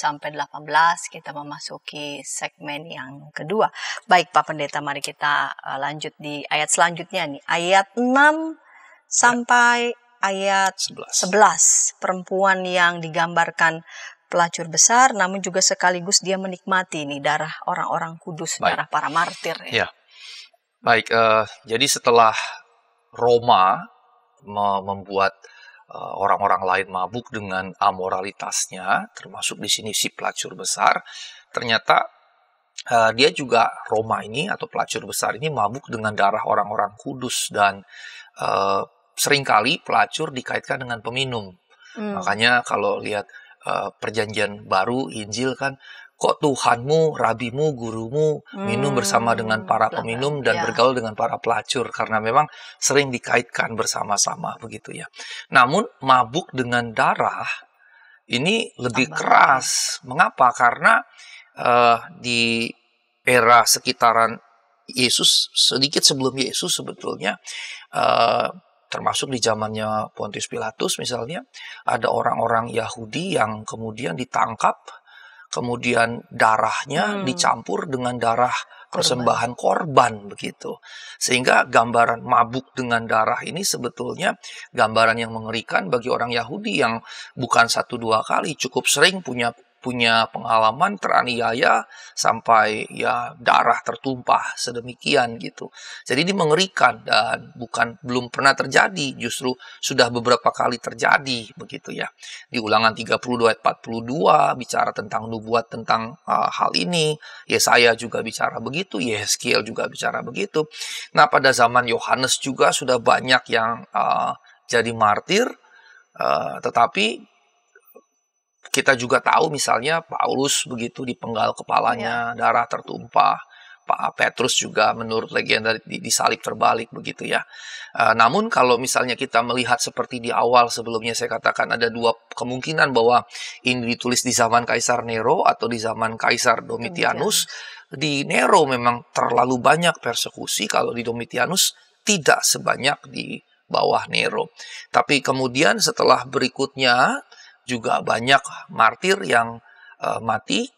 Kita memasuki segmen yang kedua. Baik Pak Pendeta, mari kita lanjut di ayat selanjutnya nih. Ayat 6 sampai ayat 11. Perempuan yang digambarkan pelacur besar, namun juga sekaligus dia menikmati nih darah orang-orang kudus, darah para martir. Ya, baik. Jadi setelah Roma membuat orang-orang lain mabuk dengan amoralitasnya, termasuk di sini si pelacur besar, ternyata dia juga Roma ini atau pelacur besar ini mabuk dengan darah orang-orang kudus, dan seringkali pelacur dikaitkan dengan peminum. Makanya kalau lihat Perjanjian Baru, Injil kan, kok Tuhanmu, rabimu, gurumu minum bersama dengan para peminum dan bergaul dengan para pelacur, karena memang sering dikaitkan bersama-sama begitu ya. Namun mabuk dengan darah ini lebih keras. Mengapa? Karena di era sekitaran Yesus, sedikit sebelum Yesus sebetulnya, termasuk di zamannya Pontius Pilatus misalnya, ada orang-orang Yahudi yang kemudian ditangkap, kemudian darahnya dicampur dengan darah persembahan korban begitu. Sehingga gambaran mabuk dengan darah ini sebetulnya gambaran yang mengerikan bagi orang Yahudi yang bukan 1-2 kali, cukup sering punya pengalaman teraniaya sampai ya darah tertumpah sedemikian gitu. Jadi ini mengerikan dan belum pernah terjadi, justru sudah beberapa kali terjadi begitu ya. Di Ulangan 32 ayat 42 bicara tentang nubuat tentang hal ini. Yesaya juga bicara begitu, Yeskiel juga bicara begitu. Nah, pada zaman Yohanes juga sudah banyak yang jadi martir, tetapi kita juga tahu misalnya Paulus begitu dipenggal kepalanya, darah tertumpah. Pak Petrus juga menurut legenda disalib terbalik begitu ya. Namun kalau misalnya kita melihat seperti di awal sebelumnya saya katakan ada 2 kemungkinan bahwa ini ditulis di zaman Kaisar Nero atau di zaman Kaisar Domitianus. Di Nero memang terlalu banyak persekusi, kalau di Domitianus tidak sebanyak di bawah Nero. Tapi kemudian setelah berikutnya juga banyak martir yang mati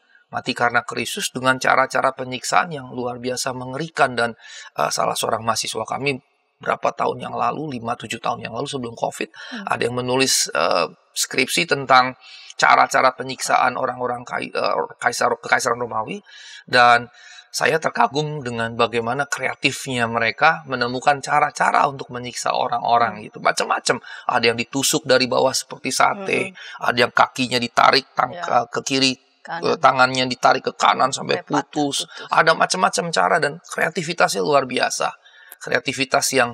karena Kristus dengan cara-cara penyiksaan yang luar biasa mengerikan. Dan salah seorang mahasiswa kami berapa tahun yang lalu, 5-7 tahun yang lalu sebelum COVID, ada yang menulis skripsi tentang cara-cara penyiksaan orang-orang kekaisaran Romawi. Dan saya terkagum dengan bagaimana kreatifnya mereka menemukan cara-cara untuk menyiksa orang-orang gitu. Macam-macam. Ada yang ditusuk dari bawah seperti sate, ada yang kakinya ditarik ke kiri, tangannya ditarik ke kanan sampai putus. Ada macam-macam cara dan kreativitasnya luar biasa. Kreativitas yang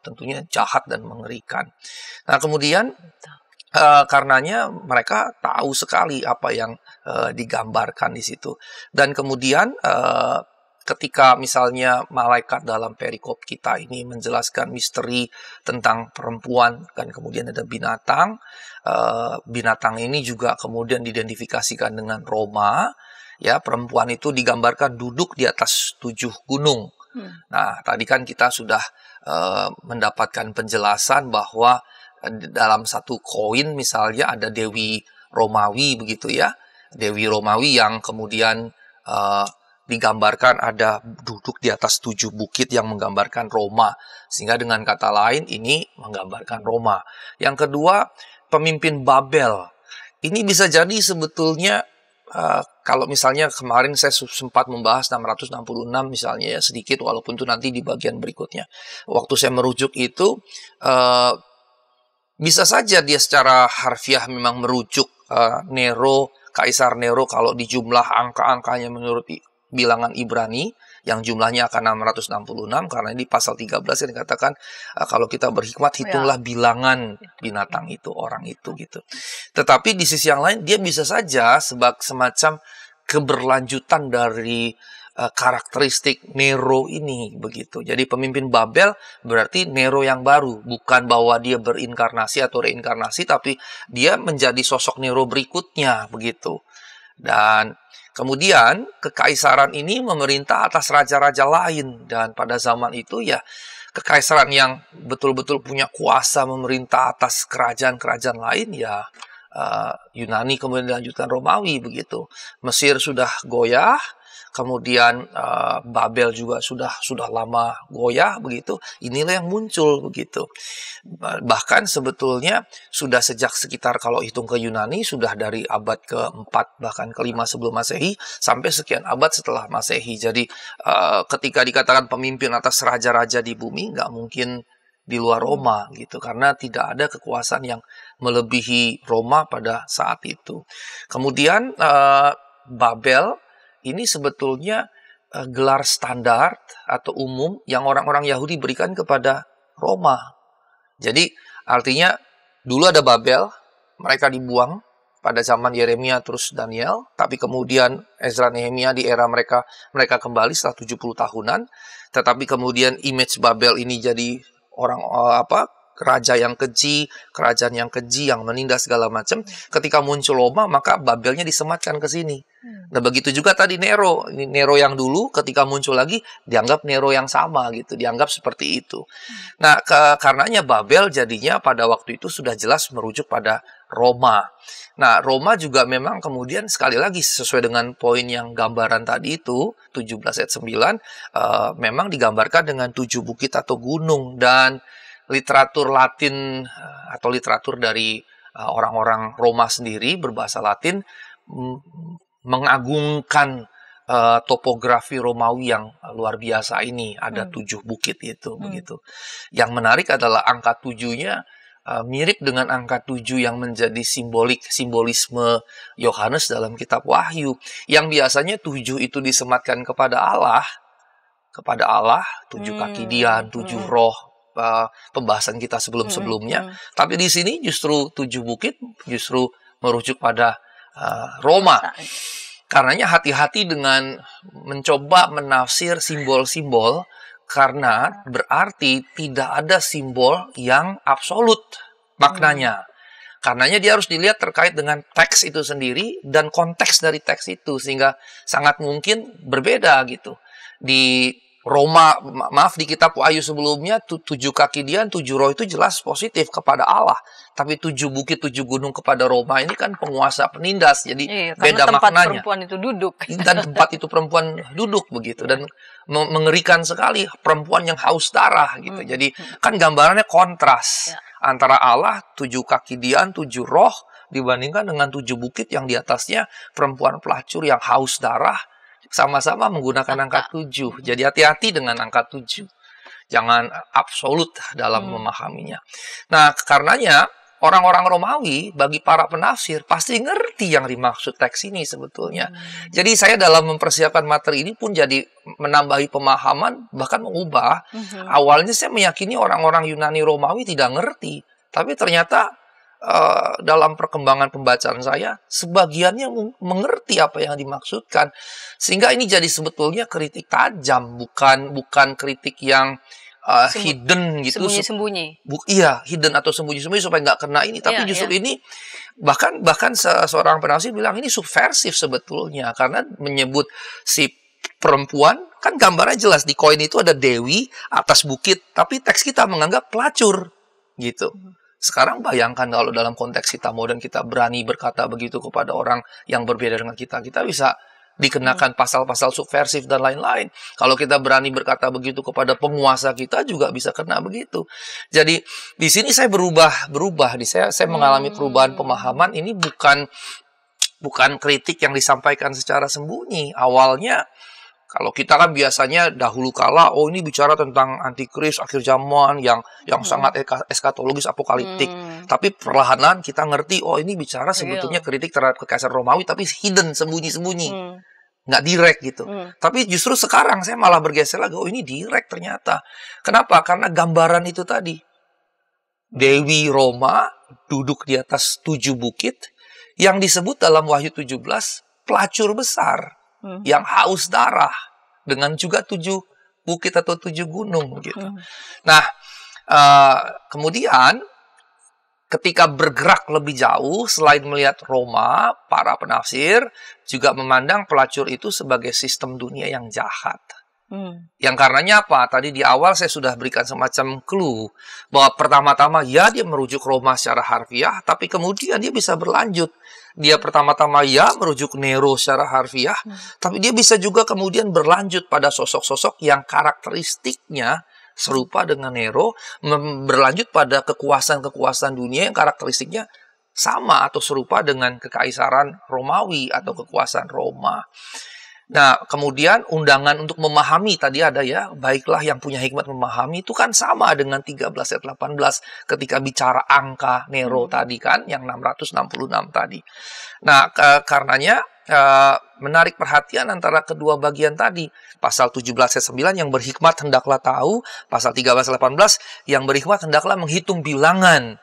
tentunya jahat dan mengerikan. Nah, kemudian karenanya mereka tahu sekali apa yang digambarkan di situ. Dan kemudian ketika misalnya malaikat dalam perikop kita ini menjelaskan misteri tentang perempuan dan kemudian ada binatang, binatang ini juga kemudian diidentifikasikan dengan Roma. Ya, perempuan itu digambarkan duduk di atas 7 gunung. Nah, tadi kan kita sudah mendapatkan penjelasan bahwa dalam satu koin misalnya ada Dewi Romawi begitu ya. Dewi Romawi yang kemudian digambarkan ada duduk di atas 7 bukit yang menggambarkan Roma. Sehingga dengan kata lain ini menggambarkan Roma. Yang kedua, pemimpin Babel. Ini bisa jadi sebetulnya kalau misalnya kemarin saya sempat membahas 666 misalnya ya, sedikit walaupun itu nanti di bagian berikutnya. Waktu saya merujuk itu bisa saja dia secara harfiah memang merujuk Nero, Kaisar Nero kalau di jumlah angka-angkanya menurut bilangan Ibrani yang jumlahnya akan 666 karena di pasal 13 yang dikatakan kalau kita berhikmat hitunglah bilangan binatang itu, orang itu gitu. Tetapi di sisi yang lain dia bisa saja semacam keberlanjutan dari karakteristik Nero ini begitu. Jadi pemimpin Babel berarti Nero yang baru, bukan bahwa dia berinkarnasi atau reinkarnasi, tapi dia menjadi sosok Nero berikutnya begitu. Dan kemudian kekaisaran ini memerintah atas raja-raja lain, dan pada zaman itu ya kekaisaran yang betul-betul punya kuasa memerintah atas kerajaan-kerajaan lain ya Yunani kemudian dilanjutkan Romawi begitu. Mesir sudah goyah. Kemudian Babel juga sudah lama goyah begitu. Inilah yang muncul begitu. Bahkan sebetulnya sudah sejak sekitar kalau hitung ke Yunani sudah dari abad ke-4 bahkan ke-5 sebelum Masehi sampai sekian abad setelah Masehi. Jadi ketika dikatakan pemimpin atas raja-raja di bumi nggak mungkin di luar Roma gitu, karena tidak ada kekuasaan yang melebihi Roma pada saat itu. Kemudian Babel ini sebetulnya gelar standar atau umum yang orang-orang Yahudi berikan kepada Roma. Jadi artinya dulu ada Babel, mereka dibuang pada zaman Yeremia terus Daniel, tapi kemudian Ezra Nehemia di era mereka kembali setelah 70 tahunan. Tetapi kemudian image Babel ini jadi raja yang keji, kerajaan yang keji, yang menindas segala macam. Ketika muncul Roma, maka Babelnya disematkan ke sini. Nah, begitu juga tadi Nero. Ini Nero yang dulu, ketika muncul lagi, dianggap Nero yang sama gitu. Dianggap seperti itu. Nah, karenanya Babel jadinya pada waktu itu sudah jelas merujuk pada Roma. Nah, Roma juga memang kemudian sekali lagi sesuai dengan poin yang gambaran tadi itu, 17 ayat 9, memang digambarkan dengan 7 bukit atau gunung. Dan literatur Latin atau literatur dari orang-orang Roma sendiri berbahasa Latin mengagungkan topografi Romawi yang luar biasa ini. Ada 7 bukit itu begitu. Yang menarik adalah angka 7-nya mirip dengan angka 7 yang menjadi simbolisme Yohanes dalam kitab Wahyu, yang biasanya 7 itu disematkan kepada Allah, 7 kaki Dian, 7 roh, pembahasan kita sebelum-sebelumnya. Tapi di sini justru 7 bukit justru merujuk pada Roma. Karenanya hati-hati dengan mencoba menafsir simbol-simbol, karena berarti tidak ada simbol yang absolut maknanya. Karenanya dia harus dilihat terkait dengan teks itu sendiri dan konteks dari teks itu, sehingga sangat mungkin berbeda gitu. Di Roma, maaf, di kitab Wahyu sebelumnya 7 kaki Dian, 7 roh itu jelas positif kepada Allah. Tapi 7 bukit, 7 gunung kepada Roma ini kan penguasa penindas. Jadi beda tempat maknanya. Perempuan itu duduk. Dan tempat itu perempuan duduk begitu. Dan mengerikan sekali, perempuan yang haus darah gitu. Jadi kan gambarannya kontras antara Allah, 7 kaki Dian, 7 roh, dibandingkan dengan 7 bukit yang di atasnya perempuan pelacur yang haus darah. Sama-sama menggunakan angka 7. Jadi hati-hati dengan angka 7. Jangan absolut dalam memahaminya. Nah, karenanya orang-orang Romawi bagi para penafsir pasti ngerti yang dimaksud teks ini sebetulnya. Jadi saya dalam mempersiapkan materi ini pun jadi menambahi pemahaman, bahkan mengubah. Awalnya saya meyakini orang-orang Yunani Romawi tidak ngerti. Tapi ternyata dalam perkembangan pembacaan saya, sebagiannya mengerti apa yang dimaksudkan, sehingga ini jadi sebetulnya kritik tajam, bukan kritik yang hidden gitu, sembunyi-sembunyi. Iya, hidden atau sembunyi-sembunyi supaya nggak kena ini, tapi justru ini bahkan seorang penafsir bilang ini subversif sebetulnya, karena menyebut si perempuan, kan gambarnya jelas di koin itu ada dewi atas bukit, tapi teks kita menganggap pelacur gitu. Sekarang bayangkan kalau dalam konteks kita modern kita berani berkata begitu kepada orang yang berbeda dengan kita bisa dikenakan pasal-pasal subversif dan lain-lain. Kalau kita berani berkata begitu kepada penguasa kita juga bisa kena begitu. Jadi di sini saya berubah. Saya mengalami perubahan pemahaman. Ini bukan kritik yang disampaikan secara sembunyi. Awalnya kalau kita kan biasanya dahulu kala, ini bicara tentang antikris, akhir zaman yang sangat eskatologis, apokaliptik. Tapi perlahan-lahan kita ngerti, ini bicara sebetulnya kritik terhadap kekaisaran Romawi, tapi hidden, sembunyi-sembunyi. Nggak direct gitu. Tapi justru sekarang saya malah bergeser lagi, ini direct ternyata. Kenapa? Karena gambaran itu tadi. Dewi Roma duduk di atas 7 bukit, yang disebut dalam Wahyu 17, pelacur besar. Yang haus darah, dengan juga 7 bukit atau 7 gunung gitu. Nah, kemudian ketika bergerak lebih jauh, selain melihat Roma, para penafsir juga memandang pelacur itu sebagai sistem dunia yang jahat. Yang karenanya apa? Tadi di awal saya sudah berikan semacam clue bahwa pertama-tama dia merujuk Roma secara harfiah, tapi kemudian dia bisa berlanjut. Dia pertama-tama merujuk Nero secara harfiah, tapi dia bisa juga kemudian berlanjut pada sosok-sosok yang karakteristiknya serupa dengan Nero, berlanjut pada kekuasaan-kekuasaan dunia yang karakteristiknya sama atau serupa dengan kekaisaran Romawi atau kekuasaan Roma. Nah, kemudian undangan untuk memahami tadi ada baiklah yang punya hikmat memahami, itu kan sama dengan 13 ayat 18 ketika bicara angka Nero tadi kan, yang 666 tadi. Nah, karenanya menarik perhatian antara kedua bagian tadi. Pasal 17 ayat 9 yang berhikmat hendaklah tahu, pasal 13 ayat 18 yang berhikmat hendaklah menghitung bilangan.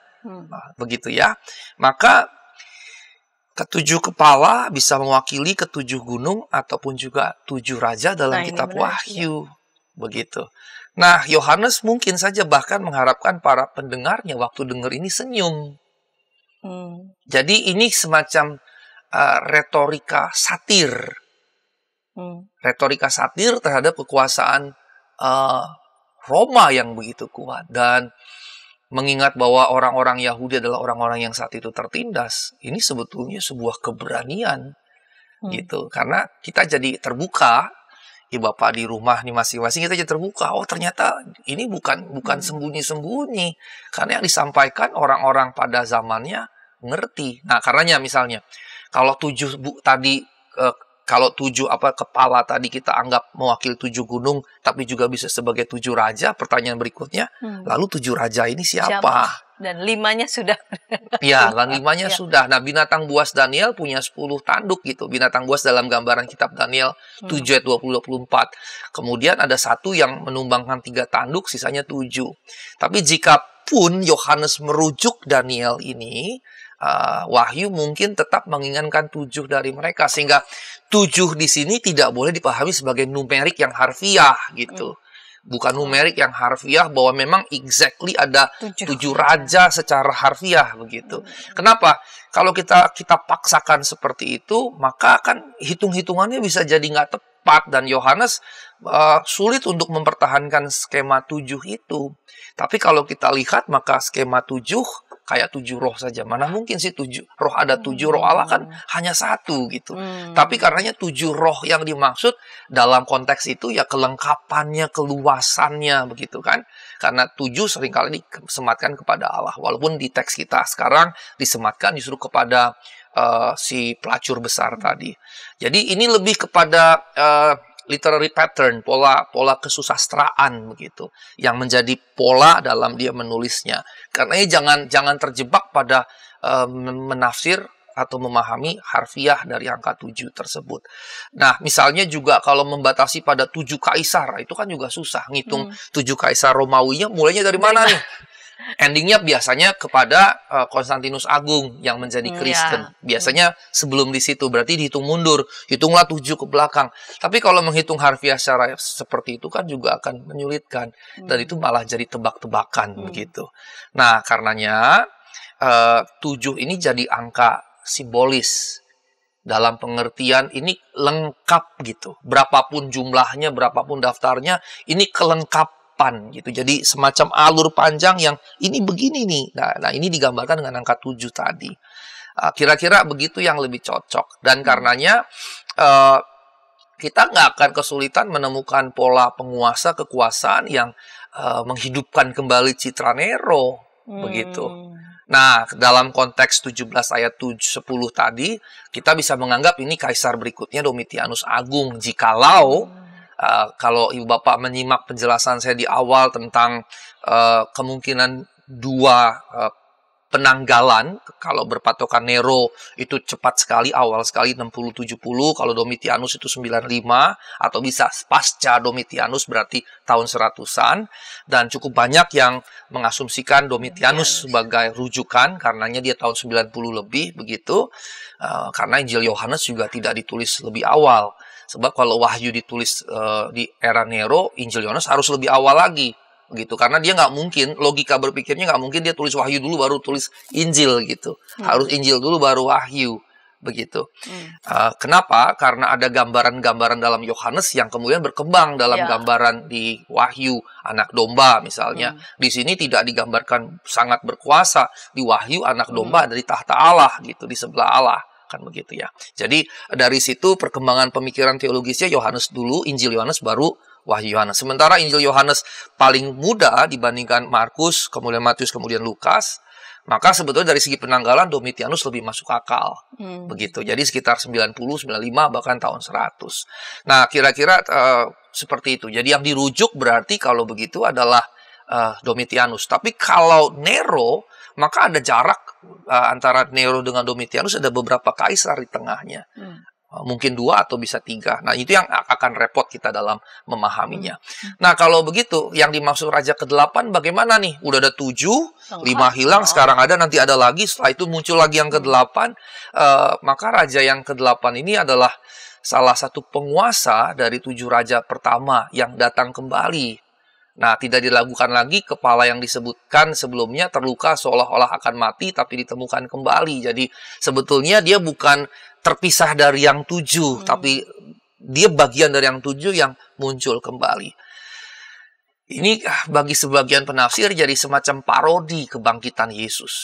Begitu ya. Maka ketujuh kepala bisa mewakili ketujuh gunung ataupun juga 7 raja dalam kitab Wahyu. Begitu. Nah, Yohanes mungkin saja bahkan mengharapkan para pendengarnya waktu dengar ini senyum. Jadi ini semacam retorika satir. Retorika satir terhadap kekuasaan Roma yang begitu kuat. Dan mengingat bahwa orang-orang Yahudi adalah orang-orang yang saat itu tertindas, ini sebetulnya sebuah keberanian gitu. Karena kita jadi terbuka, Bapak di rumah nih masing-masing kita jadi terbuka. Oh, ternyata ini bukan sembunyi-sembunyi. Karena yang disampaikan orang-orang pada zamannya ngerti. Nah, karenanya misalnya kalau 7 kepala tadi kita anggap mewakili 7 gunung, tapi juga bisa sebagai 7 raja. Pertanyaan berikutnya, lalu 7 raja ini siapa? Dan 5-nya sudah. Ya, dan 5-nya sudah. Nah, binatang buas Daniel punya 10 tanduk gitu. Binatang buas dalam gambaran kitab Daniel 7 ayat 20-24. Kemudian ada 1 yang menumbangkan 3 tanduk, sisanya 7. Tapi jika pun Yohanes merujuk Daniel ini, Wahyu mungkin tetap menginginkan 7 dari mereka, sehingga 7 di sini tidak boleh dipahami sebagai numerik yang harfiah gitu. Bukan numerik yang harfiah bahwa memang exactly ada 7 raja secara harfiah begitu. Kenapa? Kalau kita paksakan seperti itu, maka kan hitung-hitungannya bisa jadi nggak tepat, dan Yohanes sulit untuk mempertahankan skema 7 itu. Tapi kalau kita lihat, maka skema 7 kayak 7 roh saja. Mana mungkin sih 7 roh, ada 7 roh Allah kan hanya 1 gitu. Tapi karenanya 7 roh yang dimaksud dalam konteks itu ya kelengkapannya, keluasannya begitu kan. Karena 7 seringkali disematkan kepada Allah. Walaupun di teks kita sekarang disematkan justru kepada si pelacur besar tadi. Jadi ini lebih kepada literary pattern, pola kesusastraan begitu, yang menjadi pola dalam dia menulisnya. Karena jangan terjebak pada menafsir atau memahami harfiah dari angka 7 tersebut. Nah, misalnya juga kalau membatasi pada 7 kaisar, itu kan juga susah ngitung 7 kaisar Romawinya mulainya dari mana nih? Endingnya biasanya kepada Konstantinus Agung yang menjadi Kristen. Biasanya sebelum di situ, berarti dihitung mundur. Hitunglah 7 ke belakang. Tapi kalau menghitung harfiah secara seperti itu kan juga akan menyulitkan. Dan itu malah jadi tebak-tebakan begitu. Nah, karenanya 7 ini jadi angka simbolis. Dalam pengertian ini lengkap gitu. Berapapun jumlahnya, berapapun daftarnya, ini kelengkapan gitu. Jadi semacam alur panjang yang ini begini nih. Nah ini digambarkan dengan angka 7 tadi. Kira-kira begitu yang lebih cocok. Dan karenanya kita nggak akan kesulitan menemukan pola penguasa kekuasaan yang menghidupkan kembali citra Nero. Begitu. Nah, dalam konteks 17 ayat 10 tadi, kita bisa menganggap ini kaisar berikutnya Domitianus Agung. Jikalau kalau Ibu Bapak menyimak penjelasan saya di awal tentang kemungkinan 2 penanggalan, kalau berpatokan Nero itu cepat sekali, awal sekali 60-70, kalau Domitianus itu 95, atau bisa pasca Domitianus berarti tahun 100-an, dan cukup banyak yang mengasumsikan Domitianus sebagai rujukan, karenanya dia tahun 90 lebih, begitu, karena Injil Yohanes juga tidak ditulis lebih awal. Sebab kalau Wahyu ditulis di era Nero, Injil Yohanes harus lebih awal lagi, begitu. Karena dia nggak mungkin, logika berpikirnya nggak mungkin dia tulis Wahyu dulu baru tulis Injil gitu. Harus Injil dulu baru Wahyu, begitu. Kenapa? Karena ada gambaran-gambaran dalam Yohanes yang kemudian berkembang dalam gambaran di Wahyu, anak domba misalnya. Di sini tidak digambarkan sangat berkuasa, di Wahyu anak domba dari tahta Allah gitu, di sebelah Allah. Kan begitu ya. Jadi dari situ perkembangan pemikiran teologisnya Yohanes dulu, Injil Yohanes baru Wahyu Yohanes. Sementara Injil Yohanes paling muda dibandingkan Markus, kemudian Matius, kemudian Lukas, maka sebetulnya dari segi penanggalan Domitianus lebih masuk akal. Begitu. Jadi sekitar 90, 95 bahkan tahun 100. Nah, kira-kira seperti itu. Jadi yang dirujuk berarti kalau begitu adalah Domitianus. Tapi kalau Nero, maka ada jarak antara Nero dengan Domitianus, ada beberapa kaisar di tengahnya. Mungkin 2 atau bisa 3. Nah, itu yang akan repot kita dalam memahaminya. Nah, kalau begitu, yang dimaksud raja ke-8 bagaimana nih? Udah ada 7, 5 hilang, sekarang ada, nanti ada lagi, setelah itu muncul lagi yang ke-8. Maka raja yang ke-8 ini adalah salah satu penguasa dari 7 raja pertama yang datang kembali. Nah, tidak diragukan lagi, kepala yang disebutkan sebelumnya terluka seolah-olah akan mati, tapi ditemukan kembali. Jadi, sebetulnya dia bukan terpisah dari yang 7, tapi dia bagian dari yang 7 yang muncul kembali. Ini bagi sebagian penafsir jadi semacam parodi kebangkitan Yesus.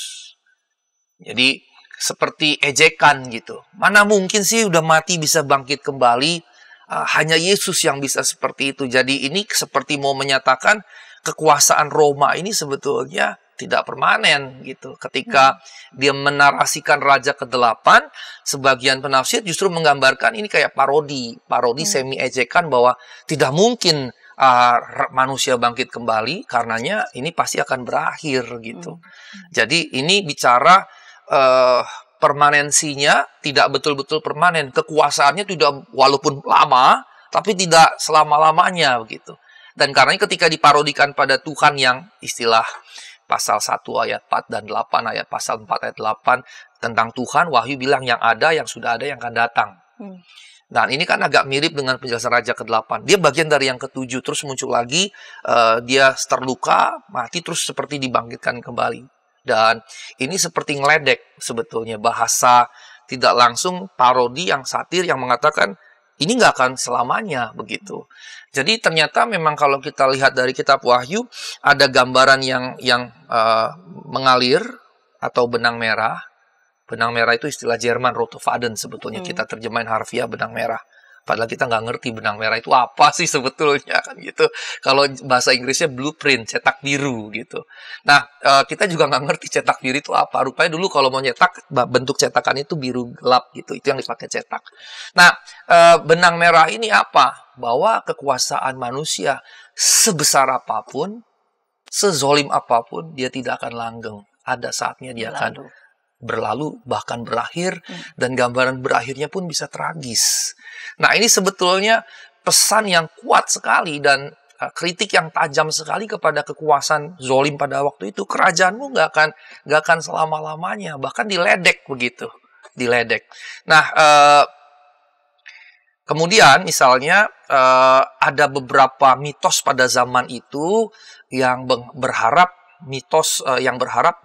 Jadi, seperti ejekan gitu. Mana mungkin sih udah mati bisa bangkit kembali? Hanya Yesus yang bisa seperti itu. Jadi ini seperti mau menyatakan kekuasaan Roma ini sebetulnya tidak permanen gitu. Ketika dia menarasikan Raja ke-8, sebagian penafsir justru menggambarkan ini kayak parodi semi ejekan bahwa tidak mungkin manusia bangkit kembali, karenanya ini pasti akan berakhir gitu. Jadi ini bicara permanensinya tidak betul-betul permanen. Kekuasaannya tidak, walaupun lama, tapi tidak selama-lamanya begitu. Dan karena ketika diparodikan pada Tuhan yang istilah pasal 1 ayat 4 dan 8, ayat pasal 4 ayat 8 tentang Tuhan, Wahyu bilang yang ada, yang sudah ada, yang akan datang. Dan ini kan agak mirip dengan penjelasan Raja ke-8. Dia bagian dari yang ke-7, terus muncul lagi, dia terluka, mati, terus seperti dibangkitkan kembali. Dan ini seperti ngeledek sebetulnya, bahasa tidak langsung parodi yang satir yang mengatakan ini nggak akan selamanya begitu. Jadi ternyata memang kalau kita lihat dari kitab Wahyu ada gambaran yang mengalir atau benang merah. Benang merah itu istilah Jerman, rote Faden sebetulnya kita terjemahin harfiah benang merah. Padahal kita nggak ngerti benang merah itu apa sih sebetulnya kan gitu. Kalau bahasa Inggrisnya blueprint, cetak biru gitu. Nah, kita juga nggak ngerti cetak biru itu apa. Rupanya dulu kalau mau nyetak, bentuk cetakan itu biru gelap gitu. Itu yang dipakai cetak. Nah, benang merah ini apa? Bahwa kekuasaan manusia sebesar apapun, sezolim apapun, dia tidak akan langgeng. Ada saatnya dia akan berlalu, bahkan berakhir, dan gambaran berakhirnya pun bisa tragis. Nah, ini sebetulnya pesan yang kuat sekali dan kritik yang tajam sekali kepada kekuasaan zolim pada waktu itu. Kerajaanmu nggak akan selama-lamanya, bahkan diledek begitu, diledek. Nah, kemudian misalnya ada beberapa mitos pada zaman itu yang berharap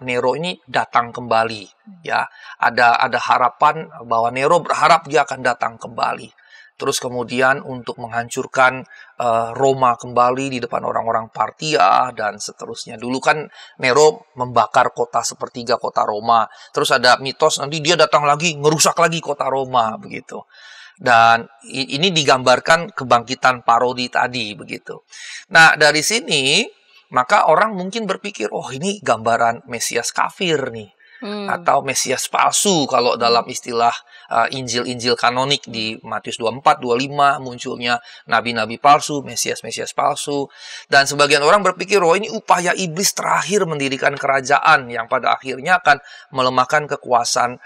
Nero ini datang kembali, ya. Ada harapan bahwa Nero berharap dia akan datang kembali. Terus kemudian untuk menghancurkan Roma kembali di depan orang-orang Partia dan seterusnya. Dulu kan Nero membakar kota sepertiga kota Roma. Terus ada mitos nanti dia datang lagi ngerusak lagi kota Roma begitu. Dan ini digambarkan kebangkitan parodi tadi begitu. Nah, dari sini maka orang mungkin berpikir, oh ini gambaran Mesias kafir nih. Atau Mesias palsu kalau dalam istilah Injil-Injil kanonik di Matius 24, 25 munculnya nabi-nabi palsu, Mesias-Mesias palsu. Dan sebagian orang berpikir, oh ini upaya iblis terakhir mendirikan kerajaan yang pada akhirnya akan melemahkan kekuasaan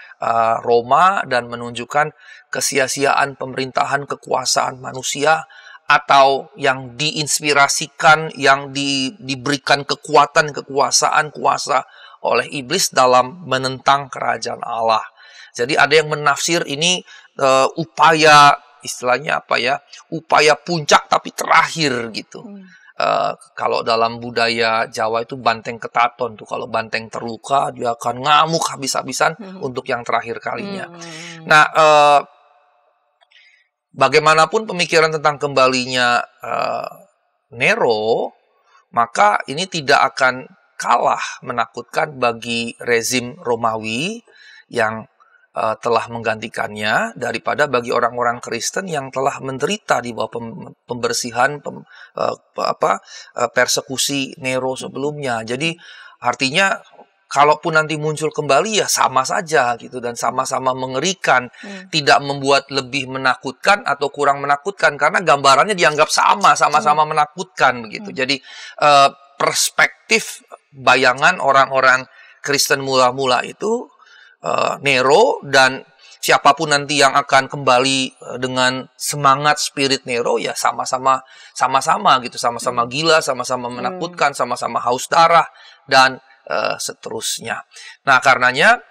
Roma dan menunjukkan kesia-siaan pemerintahan kekuasaan manusia, atau yang diinspirasikan, yang diberikan kekuatan, kekuasaan, kuasa oleh iblis dalam menentang kerajaan Allah. Jadi ada yang menafsir ini upaya, istilahnya apa ya, upaya puncak tapi terakhir gitu. Kalau dalam budaya Jawa itu banteng ketaton tuh, kalau banteng terluka dia akan ngamuk habis-habisan untuk yang terakhir kalinya. Nah, bagaimanapun pemikiran tentang kembalinya Nero, maka ini tidak akan kalah menakutkan bagi rezim Romawi yang telah menggantikannya daripada bagi orang-orang Kristen yang telah menderita di bawah pembersihan, persekusi Nero sebelumnya. Jadi artinya kalaupun nanti muncul kembali ya sama saja gitu, dan sama-sama mengerikan, tidak membuat lebih menakutkan atau kurang menakutkan karena gambarannya dianggap sama-sama menakutkan begitu. Jadi perspektif bayangan orang-orang Kristen mula-mula itu Nero, dan siapapun nanti yang akan kembali dengan semangat spirit Nero ya sama-sama gitu, sama-sama gila, sama-sama menakutkan, sama-sama haus darah dan seterusnya. Nah, karenanya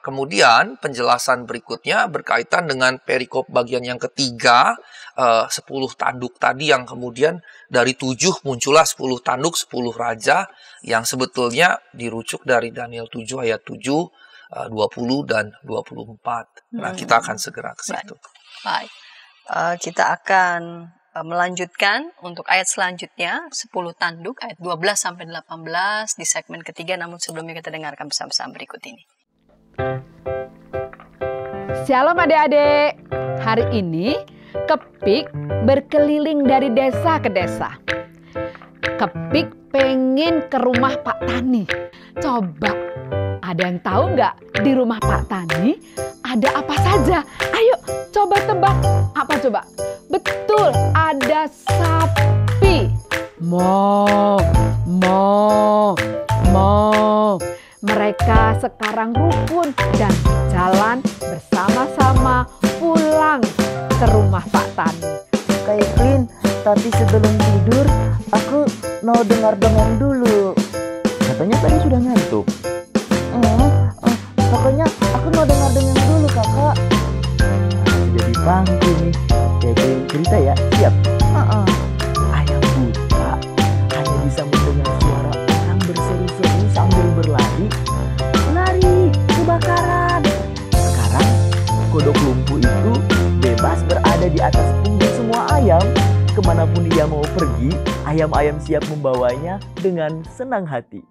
kemudian penjelasan berikutnya berkaitan dengan perikop bagian yang ketiga, 10 tanduk tadi yang kemudian dari 7 muncullah 10 tanduk, 10 raja yang sebetulnya dirujuk dari Daniel 7 ayat 7, 20 dan 24. Nah, kita akan segera ke situ. Baik. Kita akan melanjutkan untuk ayat selanjutnya 10 tanduk ayat 12 sampai 18 di segmen ketiga, namun sebelumnya kita dengarkan pesan-pesan berikut ini. Shalom adik-adik. Hari ini Kepik berkeliling dari desa ke desa. Kepik pengen ke rumah Pak Tani. Coba, ada yang tahu nggak di rumah Pak Tani ada apa saja? Ayo coba tebak. Apa coba? Betul, ada sapi. Mo, mo, mo. Mereka sekarang rukun dan jalan bersama-sama pulang ke rumah Pak Tani. Kak Evelyn, tapi sebelum tidur aku mau dengar dongeng dulu. Katanya tadi sudah ngantuk. Pokoknya aku mau dengar dongeng dulu kakak. Jadi pangku nih. Kayak cerita ya, siap? Ayam buta hanya bisa mendengar suara orang berseru-seru sambil berlari. Lari, kebakaran. Sekarang kodok lumpuh itu bebas berada di atas punggung semua ayam. Kemanapun dia mau pergi, ayam-ayam siap membawanya dengan senang hati.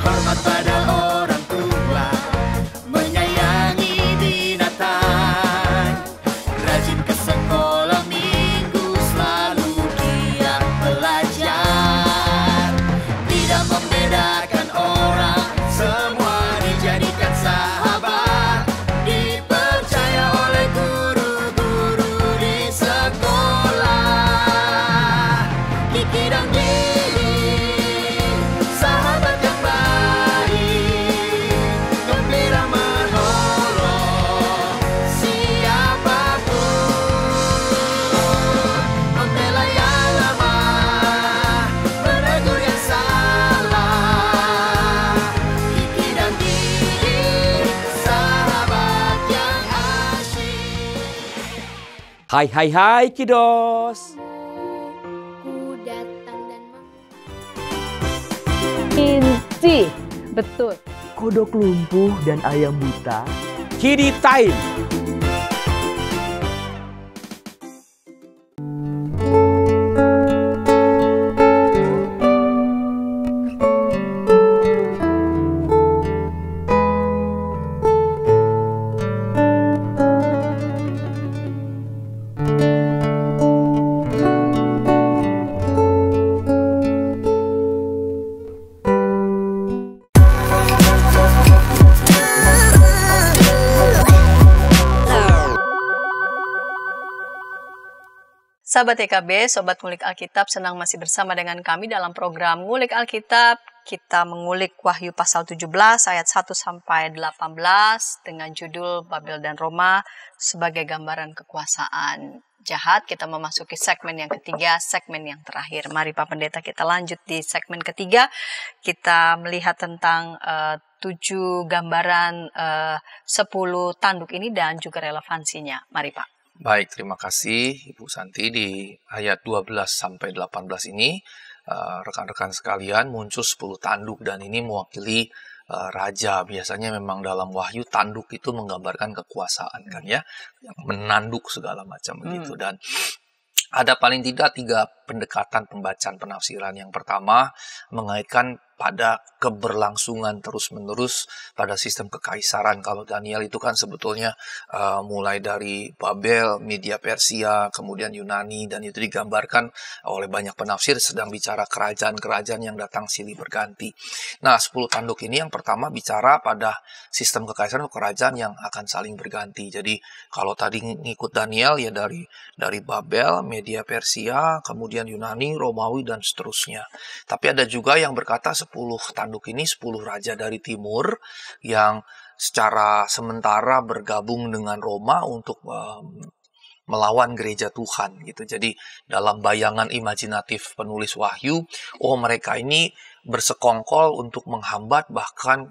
Hormat pada orang tua, menyayangi binatang, rajin ke sekolah minggu, selalu giat belajar, tidak membedakan orang, semua dijadikan sahabat, dipercaya oleh guru-guru di sekolah. Kiki dan Didi, sahabat yang baik, gembira menolong siapapun, membela yang lemah, menegur yang salah. Kiki dan Didi, sahabat yang asyik. Hai Kidos. Ku datang dan Inci, betul. Kodok lumpuh dan ayam buta Kidi Time. Sahabat TKB, Sobat Ngulik Alkitab, senang masih bersama dengan kami dalam program Ngulik Alkitab. Kita mengulik Wahyu pasal 17 ayat 1 sampai 18 dengan judul Babel dan Roma sebagai gambaran kekuasaan jahat. Kita memasuki segmen yang ketiga, segmen yang terakhir. Mari Pak Pendeta kita lanjut di segmen ketiga. Kita melihat tentang 7 gambaran 10 tanduk ini dan juga relevansinya. Mari Pak. Baik, terima kasih Ibu Santi. Di ayat 12 sampai 18 ini, rekan-rekan sekalian, muncul 10 tanduk dan ini mewakili raja. Biasanya memang dalam Wahyu tanduk itu menggambarkan kekuasaan kan ya, yang menanduk segala macam begitu. Dan ada paling tidak 3 pendekatan pembacaan penafsiran. Yang pertama mengaitkan pada keberlangsungan terus-menerus pada sistem kekaisaran. Kalau Daniel itu kan sebetulnya mulai dari Babel, Media Persia, kemudian Yunani, dan itu digambarkan oleh banyak penafsir sedang bicara kerajaan-kerajaan yang datang silih berganti. Nah, 10 tanduk ini yang pertama bicara pada sistem kekaisaran atau kerajaan yang akan saling berganti. Jadi kalau tadi ngikut Daniel ya dari Babel, Media Persia, kemudian Yunani, Romawi, dan seterusnya. Tapi ada juga yang berkata 10 tanduk ini 10 raja dari timur yang secara sementara bergabung dengan Roma untuk melawan gereja Tuhan gitu. Jadi dalam bayangan imajinatif penulis Wahyu, mereka ini bersekongkol untuk menghambat bahkan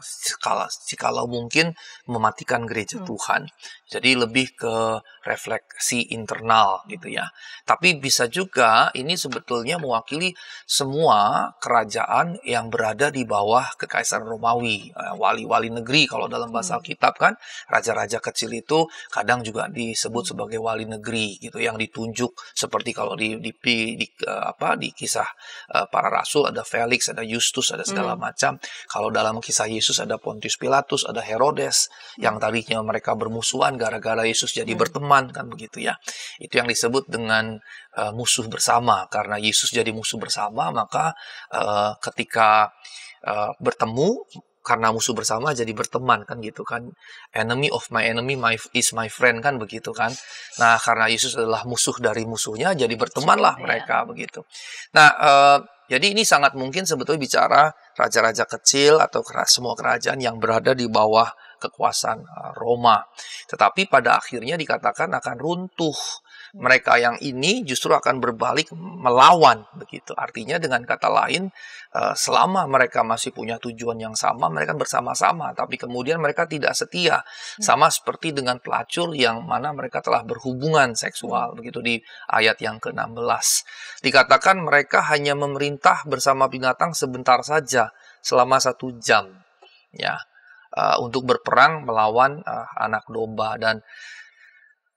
jikalau mungkin mematikan gereja Tuhan. Jadi lebih ke refleksi internal gitu ya. Tapi bisa juga ini sebetulnya mewakili semua kerajaan yang berada di bawah kekaisaran Romawi, wali-wali negeri kalau dalam bahasa Alkitab kan, raja-raja kecil itu kadang juga disebut sebagai wali negeri gitu, yang ditunjuk seperti kalau di kisah para rasul ada Felix, ada Justus, ada segala macam. Kalau dalam kisah Yesus ada Pontius Pilatus, ada Herodes, yang tadinya mereka bermusuhan gara-gara Yesus jadi berteman kan begitu ya. Itu yang disebut dengan musuh bersama. Karena Yesus jadi musuh bersama, maka ketika bertemu karena musuh bersama jadi berteman kan gitu kan. Enemy of my enemy is my friend kan begitu kan. Nah, karena Yesus adalah musuh dari musuhnya, jadi bertemanlah mereka begitu. Nah, jadi ini sangat mungkin sebetulnya bicara raja-raja kecil atau semua kerajaan yang berada di bawah kekuasaan Roma. Tetapi pada akhirnya dikatakan akan runtuh. Mereka yang ini justru akan berbalik melawan begitu. Artinya dengan kata lain, selama mereka masih punya tujuan yang sama, mereka bersama-sama. Tapi kemudian mereka tidak setia. Sama seperti dengan pelacur yang mana mereka telah berhubungan seksual. Begitu di ayat yang ke-16. Dikatakan mereka hanya memerintah bersama binatang sebentar saja, selama 1 jam. Ya. Untuk berperang melawan anak domba, dan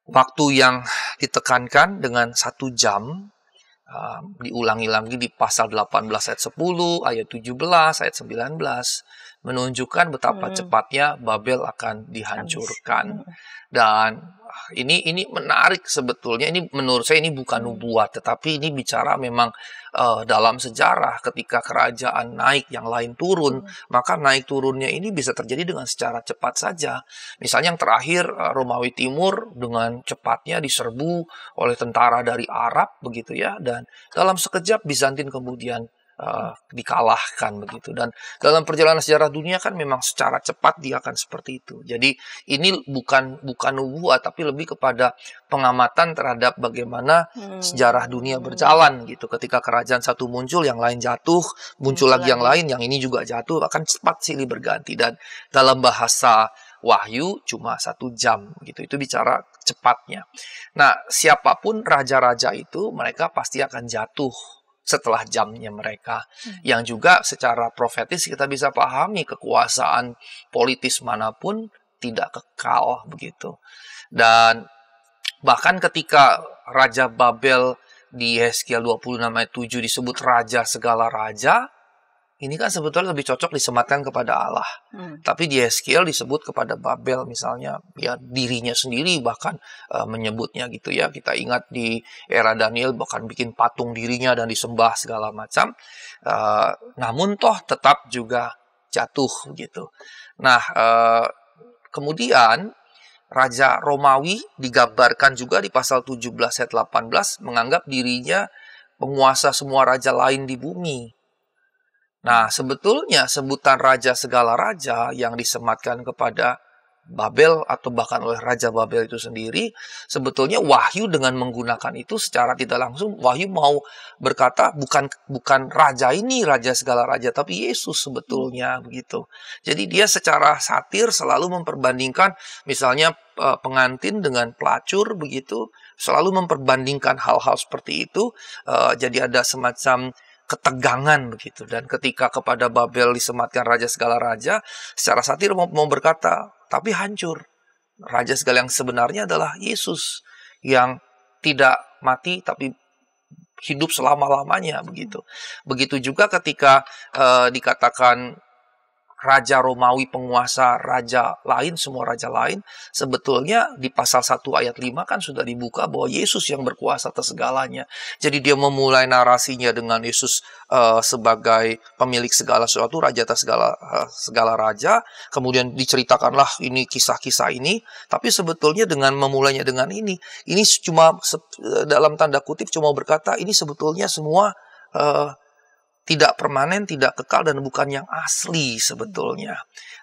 waktu yang ditekankan dengan 1 jam diulangi lagi di pasal 18 ayat 10, ayat 17, ayat 19 menunjukkan betapa cepatnya Babel akan dihancurkan. Dan ini menarik sebetulnya. Ini menurut saya ini bukan nubuat, tetapi ini bicara memang dalam sejarah ketika kerajaan naik yang lain turun, maka naik turunnya ini bisa terjadi dengan secara cepat saja. Misalnya yang terakhir Romawi Timur dengan cepatnya diserbu oleh tentara dari Arab begitu ya, dan dalam sekejap Bizantin kemudian dikalahkan begitu. Dan dalam perjalanan sejarah dunia kan memang secara cepat dia akan seperti itu. Jadi ini bukan nubuat, tapi lebih kepada pengamatan terhadap bagaimana sejarah dunia berjalan gitu. Ketika kerajaan satu muncul, yang lain jatuh, muncul lagi yang lain, yang ini juga jatuh, akan cepat silih berganti. Dan dalam bahasa Wahyu cuma 1 jam gitu. Itu bicara cepatnya. Nah, siapapun raja-raja itu, mereka pasti akan jatuh setelah jamnya mereka. Yang juga secara profetis kita bisa pahami kekuasaan politis manapun tidak kekal begitu. Dan bahkan ketika Raja Babel di Yeskiel 26 ayat 7 disebut raja segala raja, ini kan sebetulnya lebih cocok disematkan kepada Allah. Tapi di Yeskiel disebut kepada Babel misalnya, ya dirinya sendiri bahkan menyebutnya gitu ya. Kita ingat di era Daniel bahkan bikin patung dirinya dan disembah segala macam. Namun toh tetap juga jatuh gitu. Nah, kemudian Raja Romawi digambarkan juga di pasal 17 ayat 18 menganggap dirinya penguasa semua raja lain di bumi. Nah, sebetulnya sebutan raja segala raja yang disematkan kepada Babel atau bahkan oleh Raja Babel itu sendiri, sebetulnya Wahyu dengan menggunakan itu secara tidak langsung, Wahyu mau berkata bukan raja ini raja segala raja, tapi Yesus sebetulnya begitu. Jadi dia secara satir selalu memperbandingkan misalnya pengantin dengan pelacur begitu, selalu memperbandingkan hal-hal seperti itu. Jadi ada semacam ketegangan begitu. Dan ketika kepada Babel disematkan raja segala raja, secara satir mau berkata, tapi hancur. Raja segala yang sebenarnya adalah Yesus yang tidak mati tapi hidup selama-lamanya begitu. Begitu juga ketika dikatakan raja Romawi penguasa raja lain, semua raja lain, sebetulnya di pasal 1 ayat 5 kan sudah dibuka bahwa Yesus yang berkuasa atas segalanya. Jadi dia memulai narasinya dengan Yesus sebagai pemilik segala sesuatu, raja atas segala raja. Kemudian diceritakanlah ini kisah-kisah ini, tapi sebetulnya dengan memulainya dengan ini cuma dalam tanda kutip cuma berkata ini sebetulnya semua tidak permanen, tidak kekal, dan bukan yang asli sebetulnya.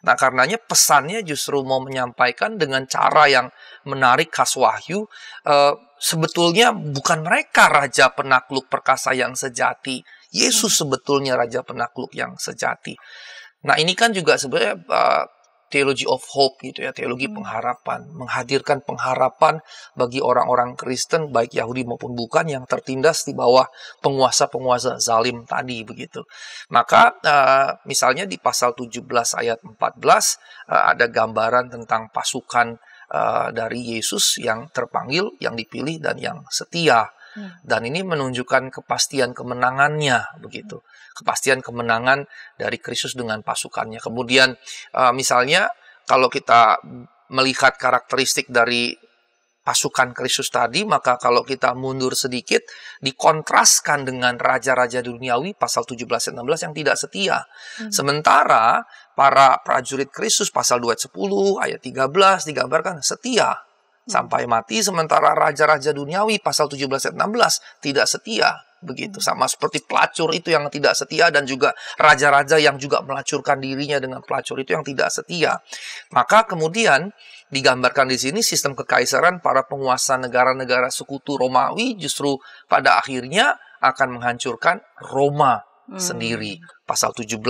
Nah, karenanya pesannya justru mau menyampaikan dengan cara yang menarik khas Wahyu, sebetulnya bukan mereka raja penakluk perkasa yang sejati. Yesus sebetulnya raja penakluk yang sejati. Nah, ini kan juga sebenarnya theology of hope gitu ya, teologi pengharapan, menghadirkan pengharapan bagi orang-orang Kristen baik Yahudi maupun bukan yang tertindas di bawah penguasa-penguasa zalim tadi begitu. Maka misalnya di pasal 17 ayat 14 ada gambaran tentang pasukan dari Yesus yang terpanggil, yang dipilih dan yang setia. Dan ini menunjukkan kepastian kemenangannya begitu. Kepastian kemenangan dari Kristus dengan pasukannya. Kemudian misalnya kalau kita melihat karakteristik dari pasukan Kristus tadi, maka kalau kita mundur sedikit, dikontraskan dengan raja-raja duniawi pasal 17 ayat 16 yang tidak setia. Sementara para prajurit Kristus pasal 2 ayat 10 ayat 13 digambarkan setia sampai mati, sementara raja-raja duniawi pasal 17 ayat 16 tidak setia. Begitu, sama seperti pelacur itu yang tidak setia, dan juga raja-raja yang juga melacurkan dirinya dengan pelacur itu yang tidak setia. Maka kemudian digambarkan di sini sistem kekaisaran para penguasa negara-negara sekutu Romawi justru pada akhirnya akan menghancurkan Roma sendiri. Pasal 17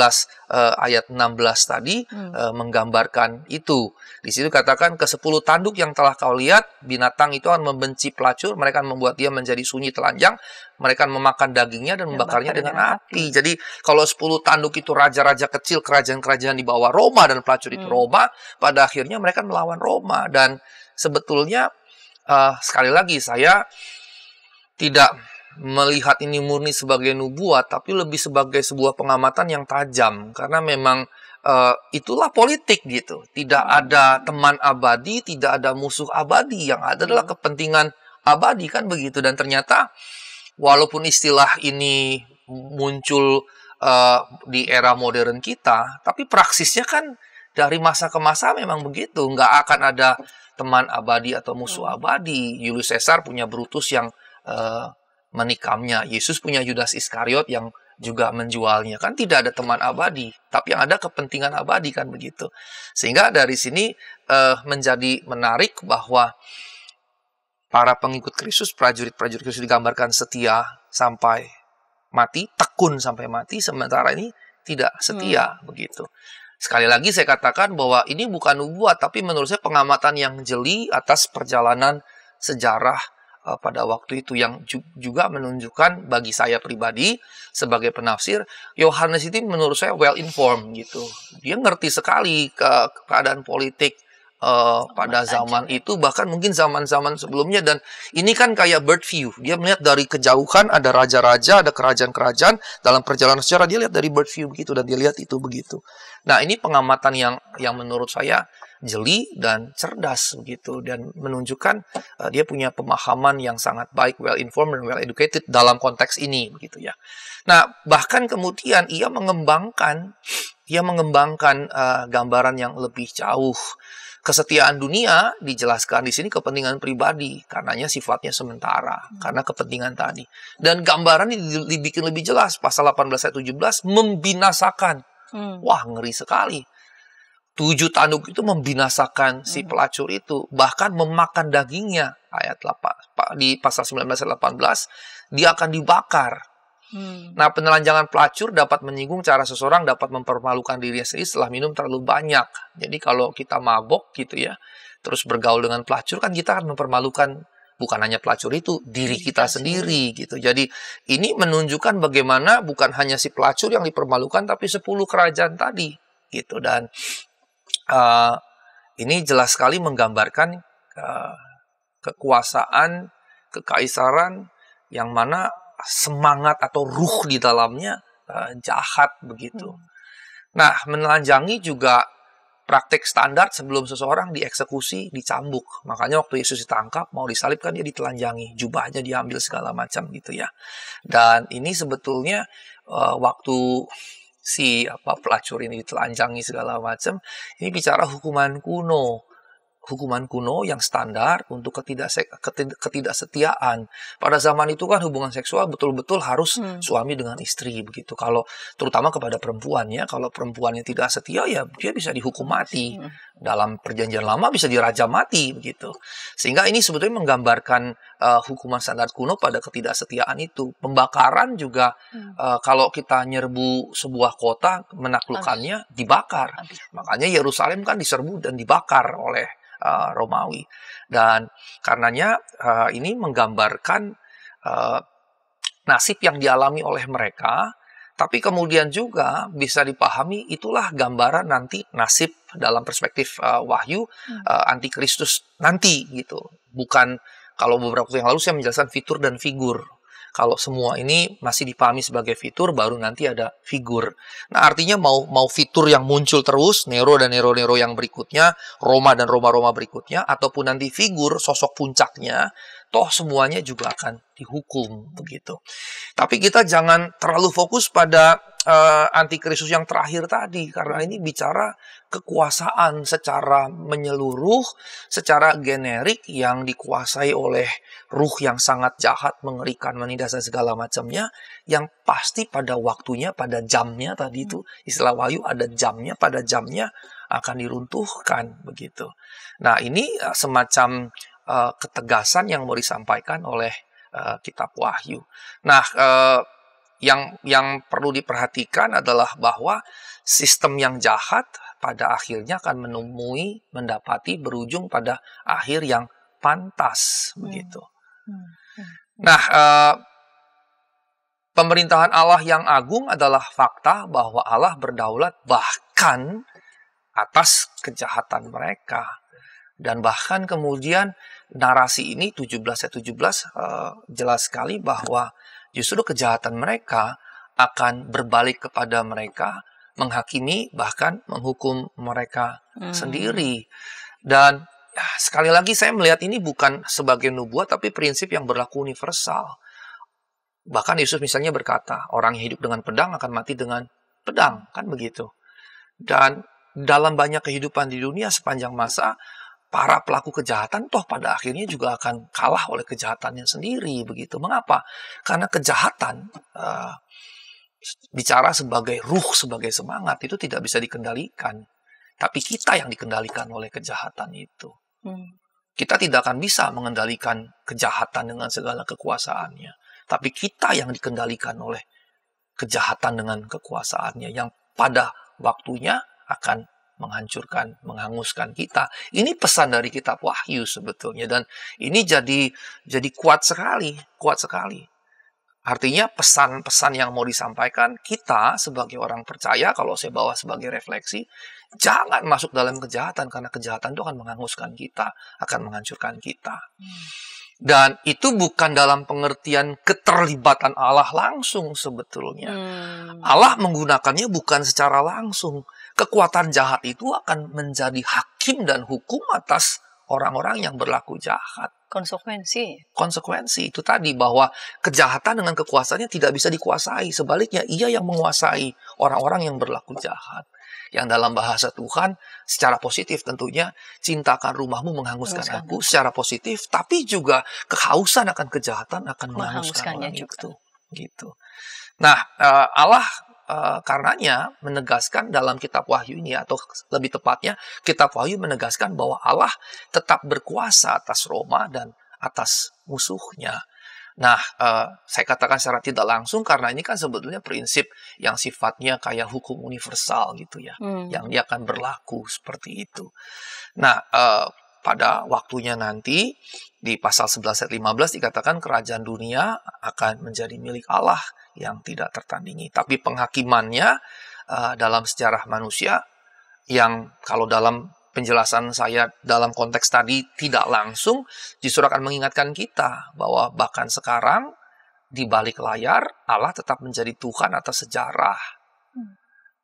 ayat 16 tadi menggambarkan itu. Di situ katakan, ke-10 tanduk yang telah kau lihat, binatang itu akan membenci pelacur, mereka akan membuat dia menjadi sunyi telanjang, mereka akan memakan dagingnya dan membakarnya dengan api. Jadi kalau 10 tanduk itu raja-raja kecil, kerajaan-kerajaan di bawah Roma, dan pelacur itu Roma, pada akhirnya mereka melawan Roma. Dan sebetulnya sekali lagi saya tidak melihat ini murni sebagai nubuat, tapi lebih sebagai sebuah pengamatan yang tajam, karena memang itulah politik gitu. Tidak ada teman abadi, tidak ada musuh abadi, yang ada adalah kepentingan abadi, kan begitu. Dan ternyata walaupun istilah ini muncul di era modern kita, tapi praksisnya kan dari masa ke masa memang begitu. Nggak akan ada teman abadi atau musuh abadi. Julius Caesar punya Brutus yang menikamnya. Yesus punya Yudas Iskariot yang juga menjualnya. Kan tidak ada teman abadi, tapi yang ada kepentingan abadi, kan begitu. Sehingga dari sini menjadi menarik bahwa para pengikut Kristus, prajurit-prajurit Kristus digambarkan setia sampai mati, tekun sampai mati, sementara ini tidak setia begitu. Sekali lagi saya katakan bahwa ini bukan nubuat, tapi menurut saya pengamatan yang jeli atas perjalanan sejarah pada waktu itu, yang juga menunjukkan bagi saya pribadi sebagai penafsir, Yohanes itu menurut saya well informed gitu. Dia ngerti sekali keadaan politik pada zaman itu, bahkan mungkin zaman-zaman sebelumnya. Dan ini kan kayak bird view. Dia melihat dari kejauhan, ada raja-raja, ada kerajaan-kerajaan. Dalam perjalanan sejarah dia lihat dari bird view begitu, dan dia lihat itu begitu. Nah, ini pengamatan yang menurut saya jeli dan cerdas begitu, dan menunjukkan dia punya pemahaman yang sangat baik, well informed dan well educated dalam konteks ini begitu ya. Nah, bahkan kemudian ia mengembangkan gambaran yang lebih jauh. Kesetiaan dunia dijelaskan di sini kepentingan pribadi, karenanya sifatnya sementara, karena kepentingan tadi. Dan gambaran ini dibikin lebih jelas, pasal 18 ayat 17 membinasakan. Wah, ngeri sekali. 7 tanduk itu membinasakan si pelacur itu, bahkan memakan dagingnya. Ayat 8 di pasal 19 ayat 18, dia akan dibakar. Nah, penelanjangan pelacur dapat menyinggung cara seseorang dapat mempermalukan dirinya sendiri setelah minum terlalu banyak. Jadi kalau kita mabok gitu ya, terus bergaul dengan pelacur, kan kita akan mempermalukan bukan hanya pelacur itu, diri kita sendiri gitu. Jadi ini menunjukkan bagaimana bukan hanya si pelacur yang dipermalukan, tapi 10 kerajaan tadi gitu. Dan ini jelas sekali menggambarkan kekuasaan, kekaisaran yang mana semangat atau ruh di dalamnya jahat begitu. Nah, menelanjangi juga praktek standar sebelum seseorang dieksekusi, dicambuk. Makanya waktu Yesus ditangkap, mau disalibkan, dia ditelanjangi, jubahnya diambil segala macam gitu ya. Dan ini sebetulnya waktu si pelacur ini ditelanjangi segala macam, ini bicara hukuman kuno. hukuman kuno yang standar untuk ketidaksetiaan. Pada zaman itu kan hubungan seksual betul-betul harus suami dengan istri begitu. Kalau terutama kepada perempuan ya, kalau perempuannya tidak setia ya dia bisa dihukum mati. Dalam perjanjian lama bisa dirajam mati begitu. Sehingga ini sebetulnya menggambarkan hukuman standar kuno pada ketidaksetiaan itu. Pembakaran juga kalau kita nyerbu sebuah kota menaklukkannya dibakar. Makanya Yerusalem kan diserbu dan dibakar oleh Romawi. Dan karenanya ini menggambarkan nasib yang dialami oleh mereka, tapi kemudian juga bisa dipahami itulah gambaran nanti nasib dalam perspektif Wahyu antikristus nanti gitu. Bukan kalau beberapa waktu yang lalu saya menjelaskan fitur dan figur. Kalau semua ini masih dipahami sebagai fitur, baru nanti ada figur. Nah, artinya mau fitur yang muncul terus, Nero dan Nero yang berikutnya, Roma dan Roma berikutnya, ataupun nanti figur, sosok puncaknya, toh semuanya juga akan dihukum begitu. Tapi kita jangan terlalu fokus pada antikristus yang terakhir tadi, karena ini bicara kekuasaan secara menyeluruh, secara generik yang dikuasai oleh ruh yang sangat jahat, mengerikan, menindas dan segala macamnya, yang pasti pada waktunya, pada jamnya tadi itu, istilah Wahyu ada jamnya, pada jamnya akan diruntuhkan begitu. Nah, ini semacam ketegasan yang mau disampaikan oleh kitab Wahyu. Nah, yang perlu diperhatikan adalah bahwa sistem yang jahat pada akhirnya akan mendapati berujung pada akhir yang pantas begitu. Nah, pemerintahan Allah yang agung adalah fakta bahwa Allah berdaulat bahkan atas kejahatan mereka. Dan bahkan kemudian narasi ini 17 jelas sekali bahwa justru kejahatan mereka akan berbalik kepada mereka, menghakimi bahkan menghukum mereka sendiri. Dan sekali lagi saya melihat ini bukan sebagai nubuat tapi prinsip yang berlaku universal. Bahkan Yesus misalnya berkata, orang yang hidup dengan pedang akan mati dengan pedang, kan begitu. Dan dalam banyak kehidupan di dunia sepanjang masa, para pelaku kejahatan toh pada akhirnya juga akan kalah oleh kejahatannya sendiri begitu. Mengapa? Karena kejahatan bicara sebagai ruh, sebagai semangat itu tidak bisa dikendalikan. Tapi kita yang dikendalikan oleh kejahatan itu. Kita tidak akan bisa mengendalikan kejahatan dengan segala kekuasaannya. Tapi kita yang dikendalikan oleh kejahatan dengan kekuasaannya yang pada waktunya akan menghancurkan, menghanguskan kita. Ini pesan dari kitab Wahyu sebetulnya, dan ini jadi kuat sekali. Artinya pesan-pesan yang mau disampaikan kita sebagai orang percaya, kalau saya bawa sebagai refleksi, jangan masuk dalam kejahatan, karena kejahatan itu akan menghanguskan kita, akan menghancurkan kita. Dan itu bukan dalam pengertian keterlibatan Allah langsung sebetulnya. Allah menggunakannya bukan secara langsung. Kekuatan jahat itu akan menjadi hakim dan hukum atas orang-orang yang berlaku jahat. Konsekuensi itu tadi, bahwa kejahatan dengan kekuasaannya tidak bisa dikuasai. Sebaliknya, ia yang menguasai orang-orang yang berlaku jahat. Yang dalam bahasa Tuhan, secara positif tentunya, cintakan rumahmu menghanguskan aku secara positif, tapi juga kehausan akan kejahatan akan menghanguskan orang itu. Gitu. Nah, Allah karenanya menegaskan dalam kitab Wahyu ini, atau lebih tepatnya kitab Wahyu menegaskan bahwa Allah tetap berkuasa atas Roma dan atas musuhnya. Nah, saya katakan secara tidak langsung karena ini kan sebetulnya prinsip yang sifatnya kayak hukum universal gitu ya, yang dia akan berlaku seperti itu. Nah, pada waktunya nanti di pasal 11 ayat 15 dikatakan kerajaan dunia akan menjadi milik Allah yang tidak tertandingi. Tapi penghakimannya dalam sejarah manusia yang kalau dalam penjelasan saya dalam konteks tadi tidak langsung justru akan mengingatkan kita bahwa bahkan sekarang di balik layar Allah tetap menjadi Tuhan atas sejarah.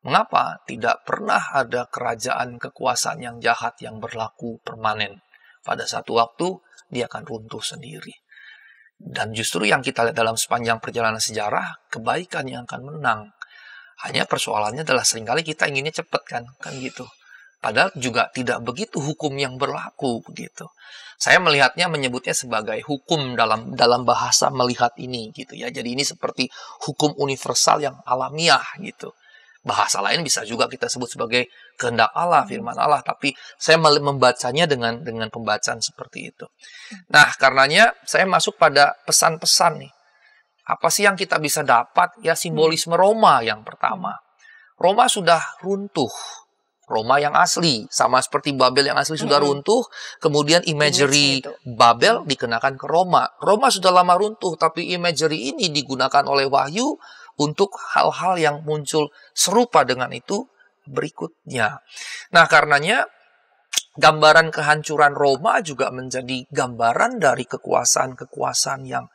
Mengapa? Tidak pernah ada kerajaan kekuasaan yang jahat yang berlaku permanen. Pada satu waktu dia akan runtuh sendiri. Dan justru yang kita lihat dalam sepanjang perjalanan sejarah, kebaikan yang akan menang. Hanya persoalannya adalah seringkali kita inginnya cepat kan gitu. Padahal juga tidak begitu hukum yang berlaku begitu. Saya melihatnya menyebutnya sebagai hukum dalam bahasa melihat ini gitu ya. Jadi ini seperti hukum universal yang alamiah gitu. Bahasa lain bisa juga kita sebut sebagai kehendak Allah, firman Allah, tapi saya membacanya dengan pembacaan seperti itu. Nah, karenanya saya masuk pada pesan-pesan nih. Apa sih yang kita bisa dapat? Ya, simbolisme Roma yang pertama. Roma sudah runtuh. Roma yang asli, sama seperti Babel yang asli sudah runtuh, kemudian imagery Babel dikenakan ke Roma. Roma sudah lama runtuh, tapi imagery ini digunakan oleh Wahyu untuk hal-hal yang muncul serupa dengan itu berikutnya. Nah, karenanya gambaran kehancuran Roma juga menjadi gambaran dari kekuasaan-kekuasaan yang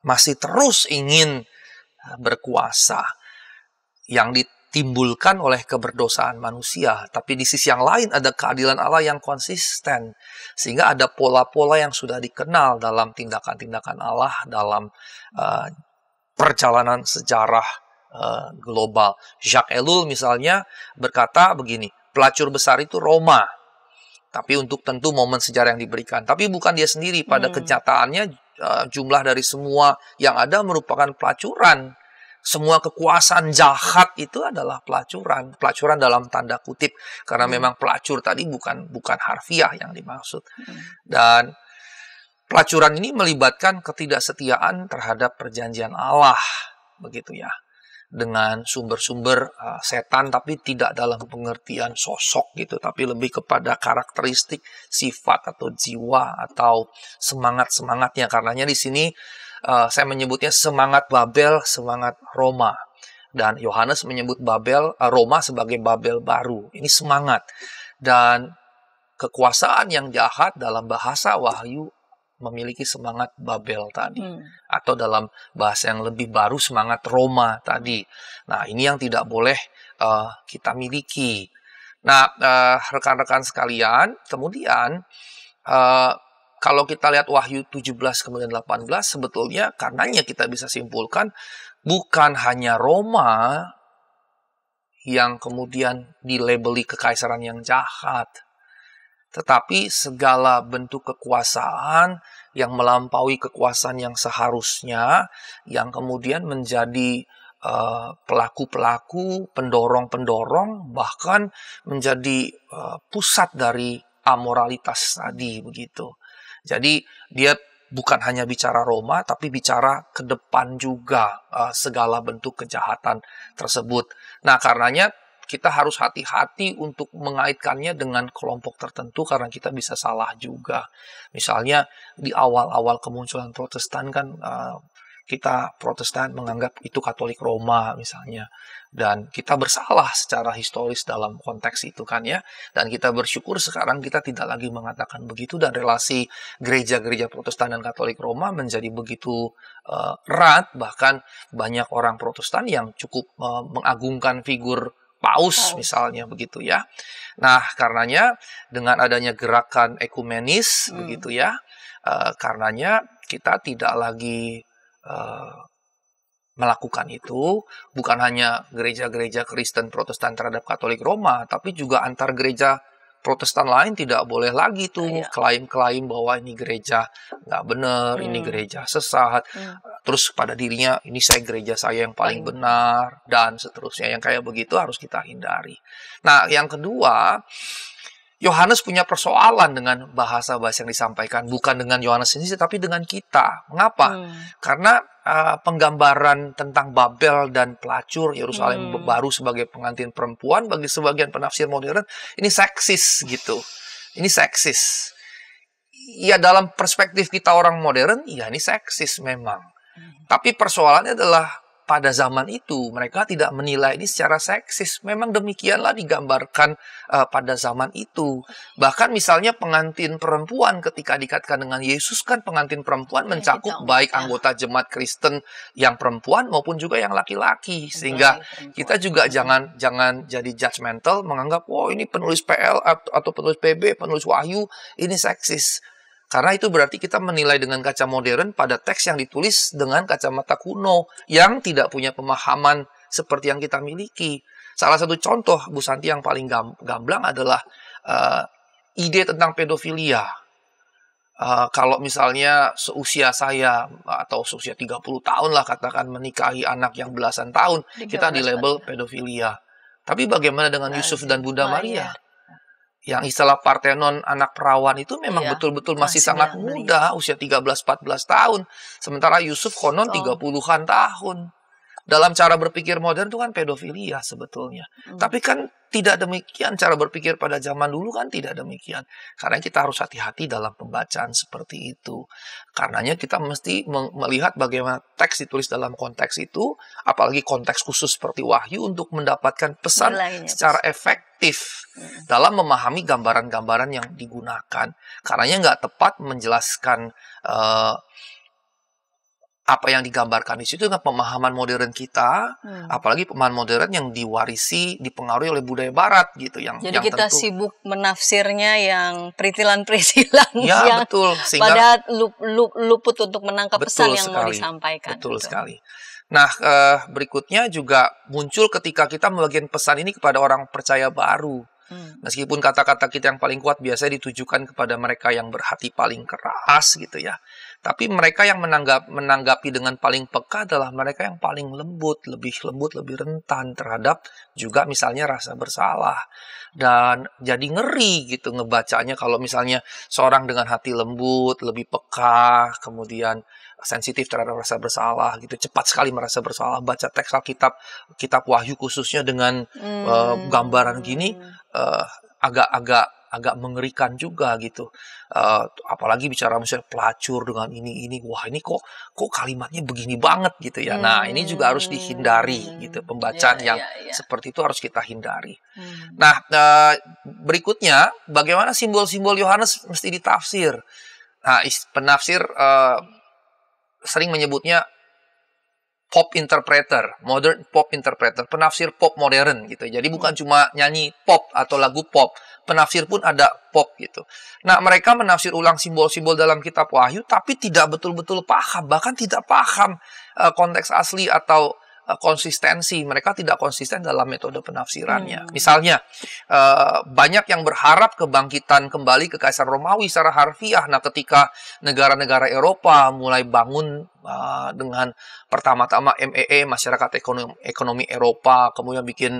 masih terus ingin berkuasa, yang ditimbulkan oleh keberdosaan manusia. Tapi di sisi yang lain ada keadilan Allah yang konsisten. Sehingga ada pola-pola yang sudah dikenal dalam tindakan-tindakan Allah dalam perjalanan sejarah global. Jacques Ellul misalnya berkata begini, pelacur besar itu Roma. Tapi untuk tentu momen sejarah yang diberikan. Tapi bukan dia sendiri. Pada kenyataannya jumlah dari semua yang ada merupakan pelacuran. Semua kekuasaan jahat itu adalah pelacuran. Pelacuran dalam tanda kutip. Karena memang pelacur tadi bukan harfiah yang dimaksud. Dan pelacuran ini melibatkan ketidaksetiaan terhadap perjanjian Allah. Begitu ya. Dengan sumber-sumber setan, tapi tidak dalam pengertian sosok gitu. Tapi lebih kepada karakteristik, sifat atau jiwa atau semangat-semangatnya. Karenanya di sini saya menyebutnya semangat Babel, semangat Roma. Dan Yohanes menyebut Roma sebagai Babel baru. Ini semangat. Dan kekuasaan yang jahat dalam bahasa Wahyu memiliki semangat Babel tadi. Atau dalam bahasa yang lebih baru, semangat Roma tadi. Nah, ini yang tidak boleh kita miliki. Nah, rekan-rekan sekalian, kemudian kalau kita lihat Wahyu 17 kemudian 18, sebetulnya karenanya kita bisa simpulkan bukan hanya Roma yang kemudian dilabeli kekaisaran yang jahat, tetapi segala bentuk kekuasaan yang melampaui kekuasaan yang seharusnya, yang kemudian menjadi pelaku-pelaku, pendorong-pendorong, bahkan menjadi pusat dari amoralitas tadi begitu. Jadi dia bukan hanya bicara Roma, tapi bicara ke depan juga segala bentuk kejahatan tersebut. Nah, karenanya kita harus hati-hati untuk mengaitkannya dengan kelompok tertentu karena kita bisa salah juga. Misalnya di awal-awal kemunculan Protestan kan kita Protestan menganggap itu Katolik Roma misalnya. Dan kita bersalah secara historis dalam konteks itu kan ya. Dan kita bersyukur sekarang kita tidak lagi mengatakan begitu. Dan relasi gereja-gereja Protestan dan Katolik Roma menjadi begitu erat. Bahkan banyak orang Protestan yang cukup mengagungkan figur Paus misalnya begitu ya. Nah, karenanya dengan adanya gerakan ekumenis begitu ya. Karenanya kita tidak lagi melakukan itu, bukan hanya gereja-gereja Kristen Protestan terhadap Katolik Roma, tapi juga antar gereja Protestan lain tidak boleh lagi tuh klaim-klaim bahwa ini gereja nggak benar, ini gereja sesat, terus pada dirinya ini gereja saya yang paling benar, dan seterusnya. Yang kayak begitu harus kita hindari. Nah, yang kedua, Yohanes punya persoalan dengan bahasa-bahasa yang disampaikan. Bukan dengan Yohanes sendiri, tapi dengan kita. Mengapa? Karena penggambaran tentang Babel dan pelacur Yerusalem baru sebagai pengantin perempuan bagi sebagian penafsir modern, ini seksis gitu. Ini seksis. Ya, dalam perspektif kita orang modern, ya ini seksis memang. Tapi persoalannya adalah pada zaman itu mereka tidak menilai ini secara seksis. Memang demikianlah digambarkan pada zaman itu. Bahkan misalnya pengantin perempuan ketika dikaitkan dengan Yesus kan pengantin perempuan mencakup baik anggota jemaat Kristen yang perempuan maupun juga yang laki-laki. Sehingga kita juga jangan jadi judgmental menganggap ini penulis PL atau penulis PB, penulis Wahyu ini seksis. Karena itu berarti kita menilai dengan kaca modern pada teks yang ditulis dengan kacamata kuno yang tidak punya pemahaman seperti yang kita miliki. Salah satu contoh Bu Santi yang paling gamblang adalah ide tentang pedofilia. Kalau misalnya seusia saya atau seusia 30 tahun lah katakan menikahi anak yang belasan tahun, kita dilabel pedofilia. Tapi bagaimana dengan Yusuf dan Bunda Maria? Yang istilah Parthenon anak perawan itu memang betul-betul masih sangat muda, usia 13-14 tahun. Sementara Yusuf konon 30-an tahun. Dalam cara berpikir modern itu kan pedofilia sebetulnya. Tapi kan tidak demikian cara berpikir pada zaman dulu kan tidak demikian. Karena kita harus hati-hati dalam pembacaan seperti itu. Karenanya kita mesti melihat bagaimana teks ditulis dalam konteks itu, apalagi konteks khusus seperti Wahyu untuk mendapatkan pesan secara efektif dalam memahami gambaran-gambaran yang digunakan. Karenanya nggak tepat menjelaskan apa yang digambarkan di situ dengan pemahaman modern kita, apalagi pemahaman modern yang diwarisi, dipengaruhi oleh budaya Barat gitu. Jadi kita sibuk menafsirnya yang peritilan-peritilan ya, yang betul. Sehingga, pada luput untuk menangkap pesan yang mau disampaikan. Betul sekali. Nah, berikutnya juga muncul ketika kita membagikan pesan ini kepada orang percaya baru. Meskipun kata-kata kita yang paling kuat biasanya ditujukan kepada mereka yang berhati paling keras gitu ya. Tapi mereka yang menanggapi dengan paling peka adalah mereka yang paling lembut, lebih rentan terhadap juga misalnya rasa bersalah. Dan jadi ngeri gitu ngebacanya kalau misalnya seorang dengan hati lembut, lebih peka, kemudian sensitif terhadap rasa bersalah gitu, cepat sekali merasa bersalah, baca teks Alkitab, kitab Wahyu khususnya dengan gambaran gini, agak mengerikan juga gitu. Apalagi bicara misalnya pelacur dengan ini, wah ini kok kalimatnya begini banget gitu ya. Nah ini juga harus dihindari gitu, pembacaan yang seperti itu harus kita hindari. Nah berikutnya bagaimana simbol-simbol Yohanes mesti ditafsir. Nah penafsir sering menyebutnya pop interpreter, modern pop interpreter, penafsir pop modern gitu. Jadi bukan cuma nyanyi pop atau lagu pop, penafsir pun ada pop gitu. Nah, mereka menafsir ulang simbol-simbol dalam kitab Wahyu tapi tidak betul-betul paham, bahkan tidak paham konteks asli atau konsistensi. Mereka tidak konsisten dalam metode penafsirannya. Misalnya, banyak yang berharap kebangkitan kembali ke Kaisar Romawi secara harfiah. Nah, ketika negara-negara Eropa mulai bangun dengan pertama-tama MEE, masyarakat ekonomi Eropa, kemudian bikin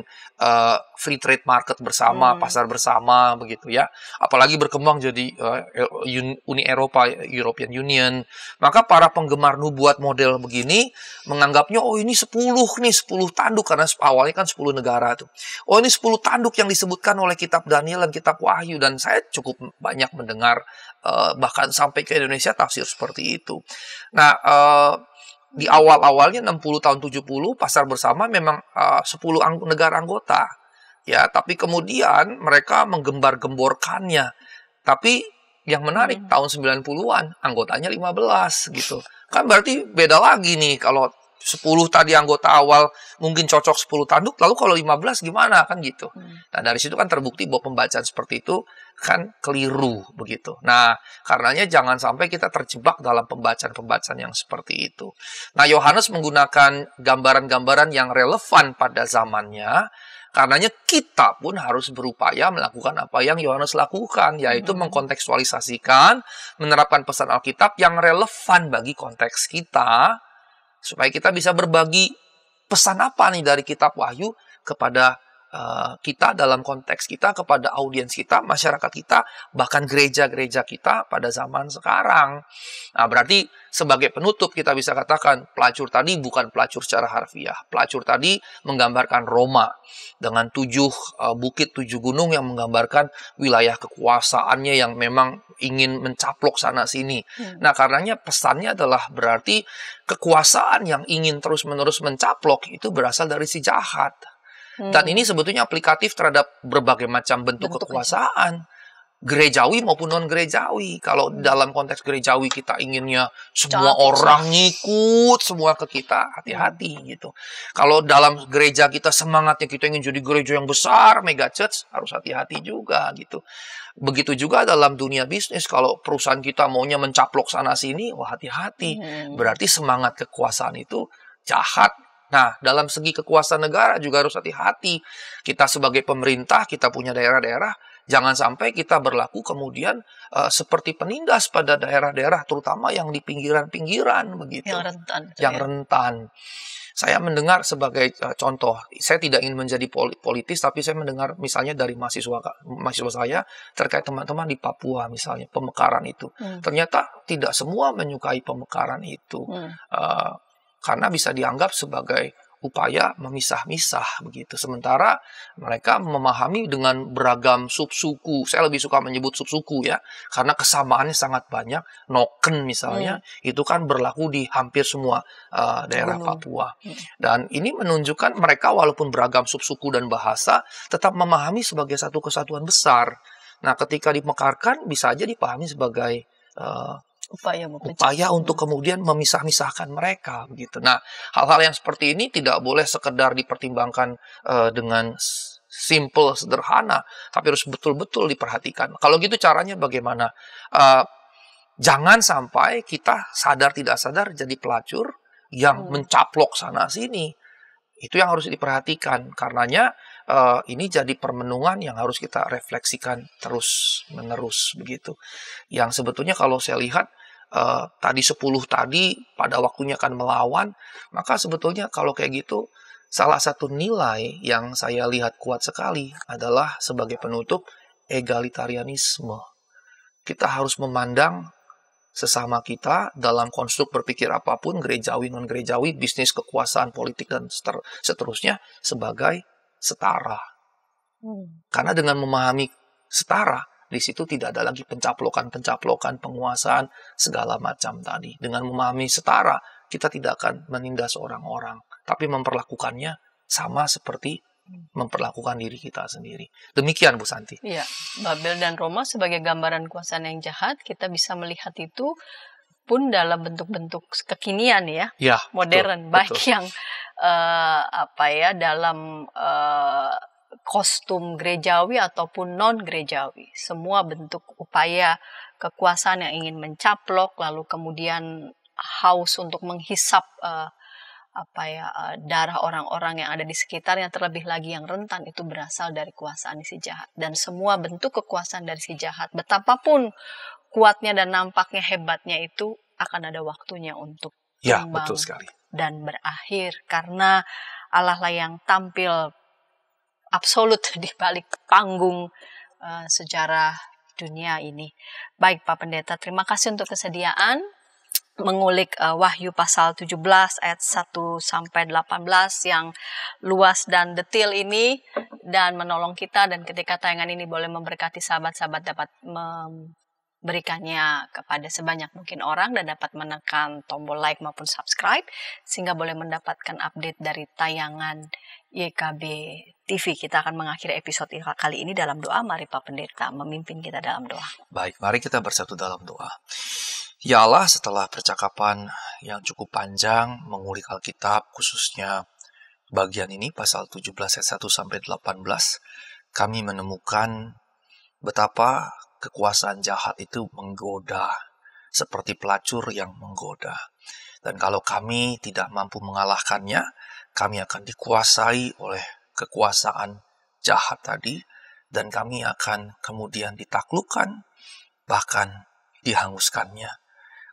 free trade market bersama, pasar bersama, begitu ya. Apalagi berkembang jadi Uni Eropa, European Union. Maka para penggemar nubuat model begini menganggapnya, oh ini 10 tanduk, karena awalnya kan 10 negara tuh. Oh ini 10 tanduk yang disebutkan oleh kitab Daniel dan kitab Wahyu, dan saya cukup banyak mendengar bahkan sampai ke Indonesia tafsir seperti itu. Nah, di awal-awalnya 60 tahun 70 pasar bersama memang 10 negara anggota. Ya, tapi kemudian mereka menggembar-gemborkannya. Tapi yang menarik tahun 90-an anggotanya 15 gitu. Kan berarti beda lagi nih kalau 10 tadi anggota awal mungkin cocok 10 tanduk, lalu kalau 15 gimana kan gitu. Nah dari situ kan terbukti bahwa pembacaan seperti itu kan keliru begitu. Nah karenanya jangan sampai kita terjebak dalam pembacaan-pembacaan yang seperti itu. Nah Yohanes menggunakan gambaran-gambaran yang relevan pada zamannya. Karenanya kita pun harus berupaya melakukan apa yang Yohanes lakukan, yaitu mengkontekstualisasikan, menerapkan pesan Alkitab yang relevan bagi konteks kita, supaya kita bisa berbagi pesan apa nih dari kitab Wahyu kepada kita dalam konteks kita, kepada audiens kita, masyarakat kita, bahkan gereja-gereja kita pada zaman sekarang. Nah, berarti sebagai penutup kita bisa katakan pelacur tadi bukan pelacur secara harfiah. Pelacur tadi menggambarkan Roma dengan 7 bukit, 7 gunung yang menggambarkan wilayah kekuasaannya yang memang ingin mencaplok sana-sini. Nah, karenanya pesannya adalah berarti kekuasaan yang ingin terus-menerus mencaplok itu berasal dari si jahat. Dan ini sebetulnya aplikatif terhadap berbagai macam bentuk kekuasaan. Gerejawi maupun non-gerejawi. Kalau dalam konteks gerejawi kita inginnya semua orang ngikut semua ke kita, hati-hati gitu. Kalau dalam gereja kita semangatnya kita ingin jadi gereja yang besar, mega church, harus hati-hati juga gitu. Begitu juga dalam dunia bisnis, kalau perusahaan kita maunya mencaplok sana-sini, wah hati-hati. Berarti semangat kekuasaan itu jahat, Nah, dalam segi kekuasaan negara juga harus hati-hati. Kita sebagai pemerintah, kita punya daerah-daerah, jangan sampai kita berlaku kemudian seperti penindas pada daerah-daerah, terutama yang di pinggiran-pinggiran begitu. Yang rentan. Yang rentan. Saya mendengar sebagai contoh, saya tidak ingin menjadi politis, tapi saya mendengar misalnya dari mahasiswa saya terkait teman-teman di Papua misalnya, pemekaran itu. Ternyata tidak semua menyukai pemekaran itu. Karena bisa dianggap sebagai upaya memisah-misah begitu. Sementara mereka memahami dengan beragam subsuku. Saya lebih suka menyebut subsuku ya, karena kesamaannya sangat banyak. Noken misalnya, itu kan berlaku di hampir semua daerah Papua. Dan ini menunjukkan mereka walaupun beragam subsuku dan bahasa, tetap memahami sebagai satu kesatuan besar. Nah, ketika dimekarkan, bisa aja dipahami sebagai upaya untuk kemudian memisah-misahkan mereka begitu. Nah, hal-hal yang seperti ini tidak boleh sekedar dipertimbangkan dengan simple, sederhana, tapi harus betul-betul diperhatikan. Kalau gitu caranya bagaimana? Jangan sampai kita sadar tidak sadar jadi pelacur yang mencaplok sana sini. Itu yang harus diperhatikan. Karenanya ini jadi permenungan yang harus kita refleksikan terus-menerus begitu. Yang sebetulnya kalau saya lihat tadi 10 tadi pada waktunya akan melawan, maka sebetulnya kalau kayak gitu salah satu nilai yang saya lihat kuat sekali adalah sebagai penutup egalitarianisme. Kita harus memandang sesama kita dalam konstruk berpikir apapun, gerejawi, non-gerejawi, bisnis, kekuasaan, politik, dan seterusnya sebagai setara. Karena dengan memahami setara, di situ tidak ada lagi pencaplokan, penguasaan, segala macam tadi. Dengan memahami setara, kita tidak akan menindas orang-orang, tapi memperlakukannya sama seperti memperlakukan diri kita sendiri. Demikian Bu Santi. Iya, Babel dan Roma sebagai gambaran kekuasaan yang jahat, kita bisa melihat itu pun dalam bentuk-bentuk kekinian ya, modern, baik yang dalam kostum gerejawi ataupun non gerejawi. Semua bentuk upaya kekuasaan yang ingin mencaplok, lalu kemudian haus untuk menghisap darah orang-orang yang ada di sekitarnya, terlebih lagi yang rentan, itu berasal dari kekuasaan si jahat. Dan semua bentuk kekuasaan dari si jahat, betapapun kuatnya dan nampaknya hebatnya, itu akan ada waktunya untuk betul sekali, dan berakhir, karena Allah lah yang tampil absolut di balik panggung sejarah dunia ini. Baik Pak Pendeta, terima kasih untuk kesediaan mengulik Wahyu pasal 17 ayat 1 sampai 18 yang luas dan detail ini, dan menolong kita, dan ketika tayangan ini boleh memberkati sahabat-sahabat dapat memberikannya kepada sebanyak mungkin orang, dan dapat menekan tombol like maupun subscribe sehingga boleh mendapatkan update dari tayangan YKB TV. Kita akan mengakhiri episode kali ini dalam doa. Mari Pak Pendeta memimpin kita dalam doa. Baik, mari kita bersatu dalam doa. Ya Allah, setelah percakapan yang cukup panjang mengulik Alkitab, khususnya bagian ini pasal 17 ayat 1 sampai 18, kami menemukan betapa kekuasaan jahat itu menggoda, seperti pelacur yang menggoda. Dan kalau kami tidak mampu mengalahkannya, kami akan dikuasai oleh kekuasaan jahat tadi, dan kami akan kemudian ditaklukkan, bahkan dihanguskannya.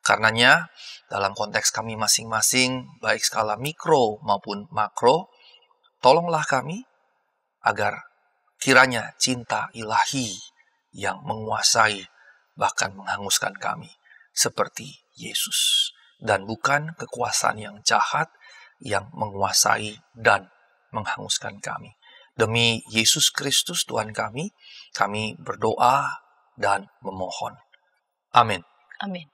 Karenanya, dalam konteks kami masing-masing, baik skala mikro maupun makro, tolonglah kami agar kiranya cinta ilahi yang menguasai, bahkan menghanguskan kami, seperti Yesus. Dan bukan kekuasaan yang jahat yang menguasai dan menghanguskan kami. Demi Yesus Kristus Tuhan kami berdoa dan memohon. Amin. Amin.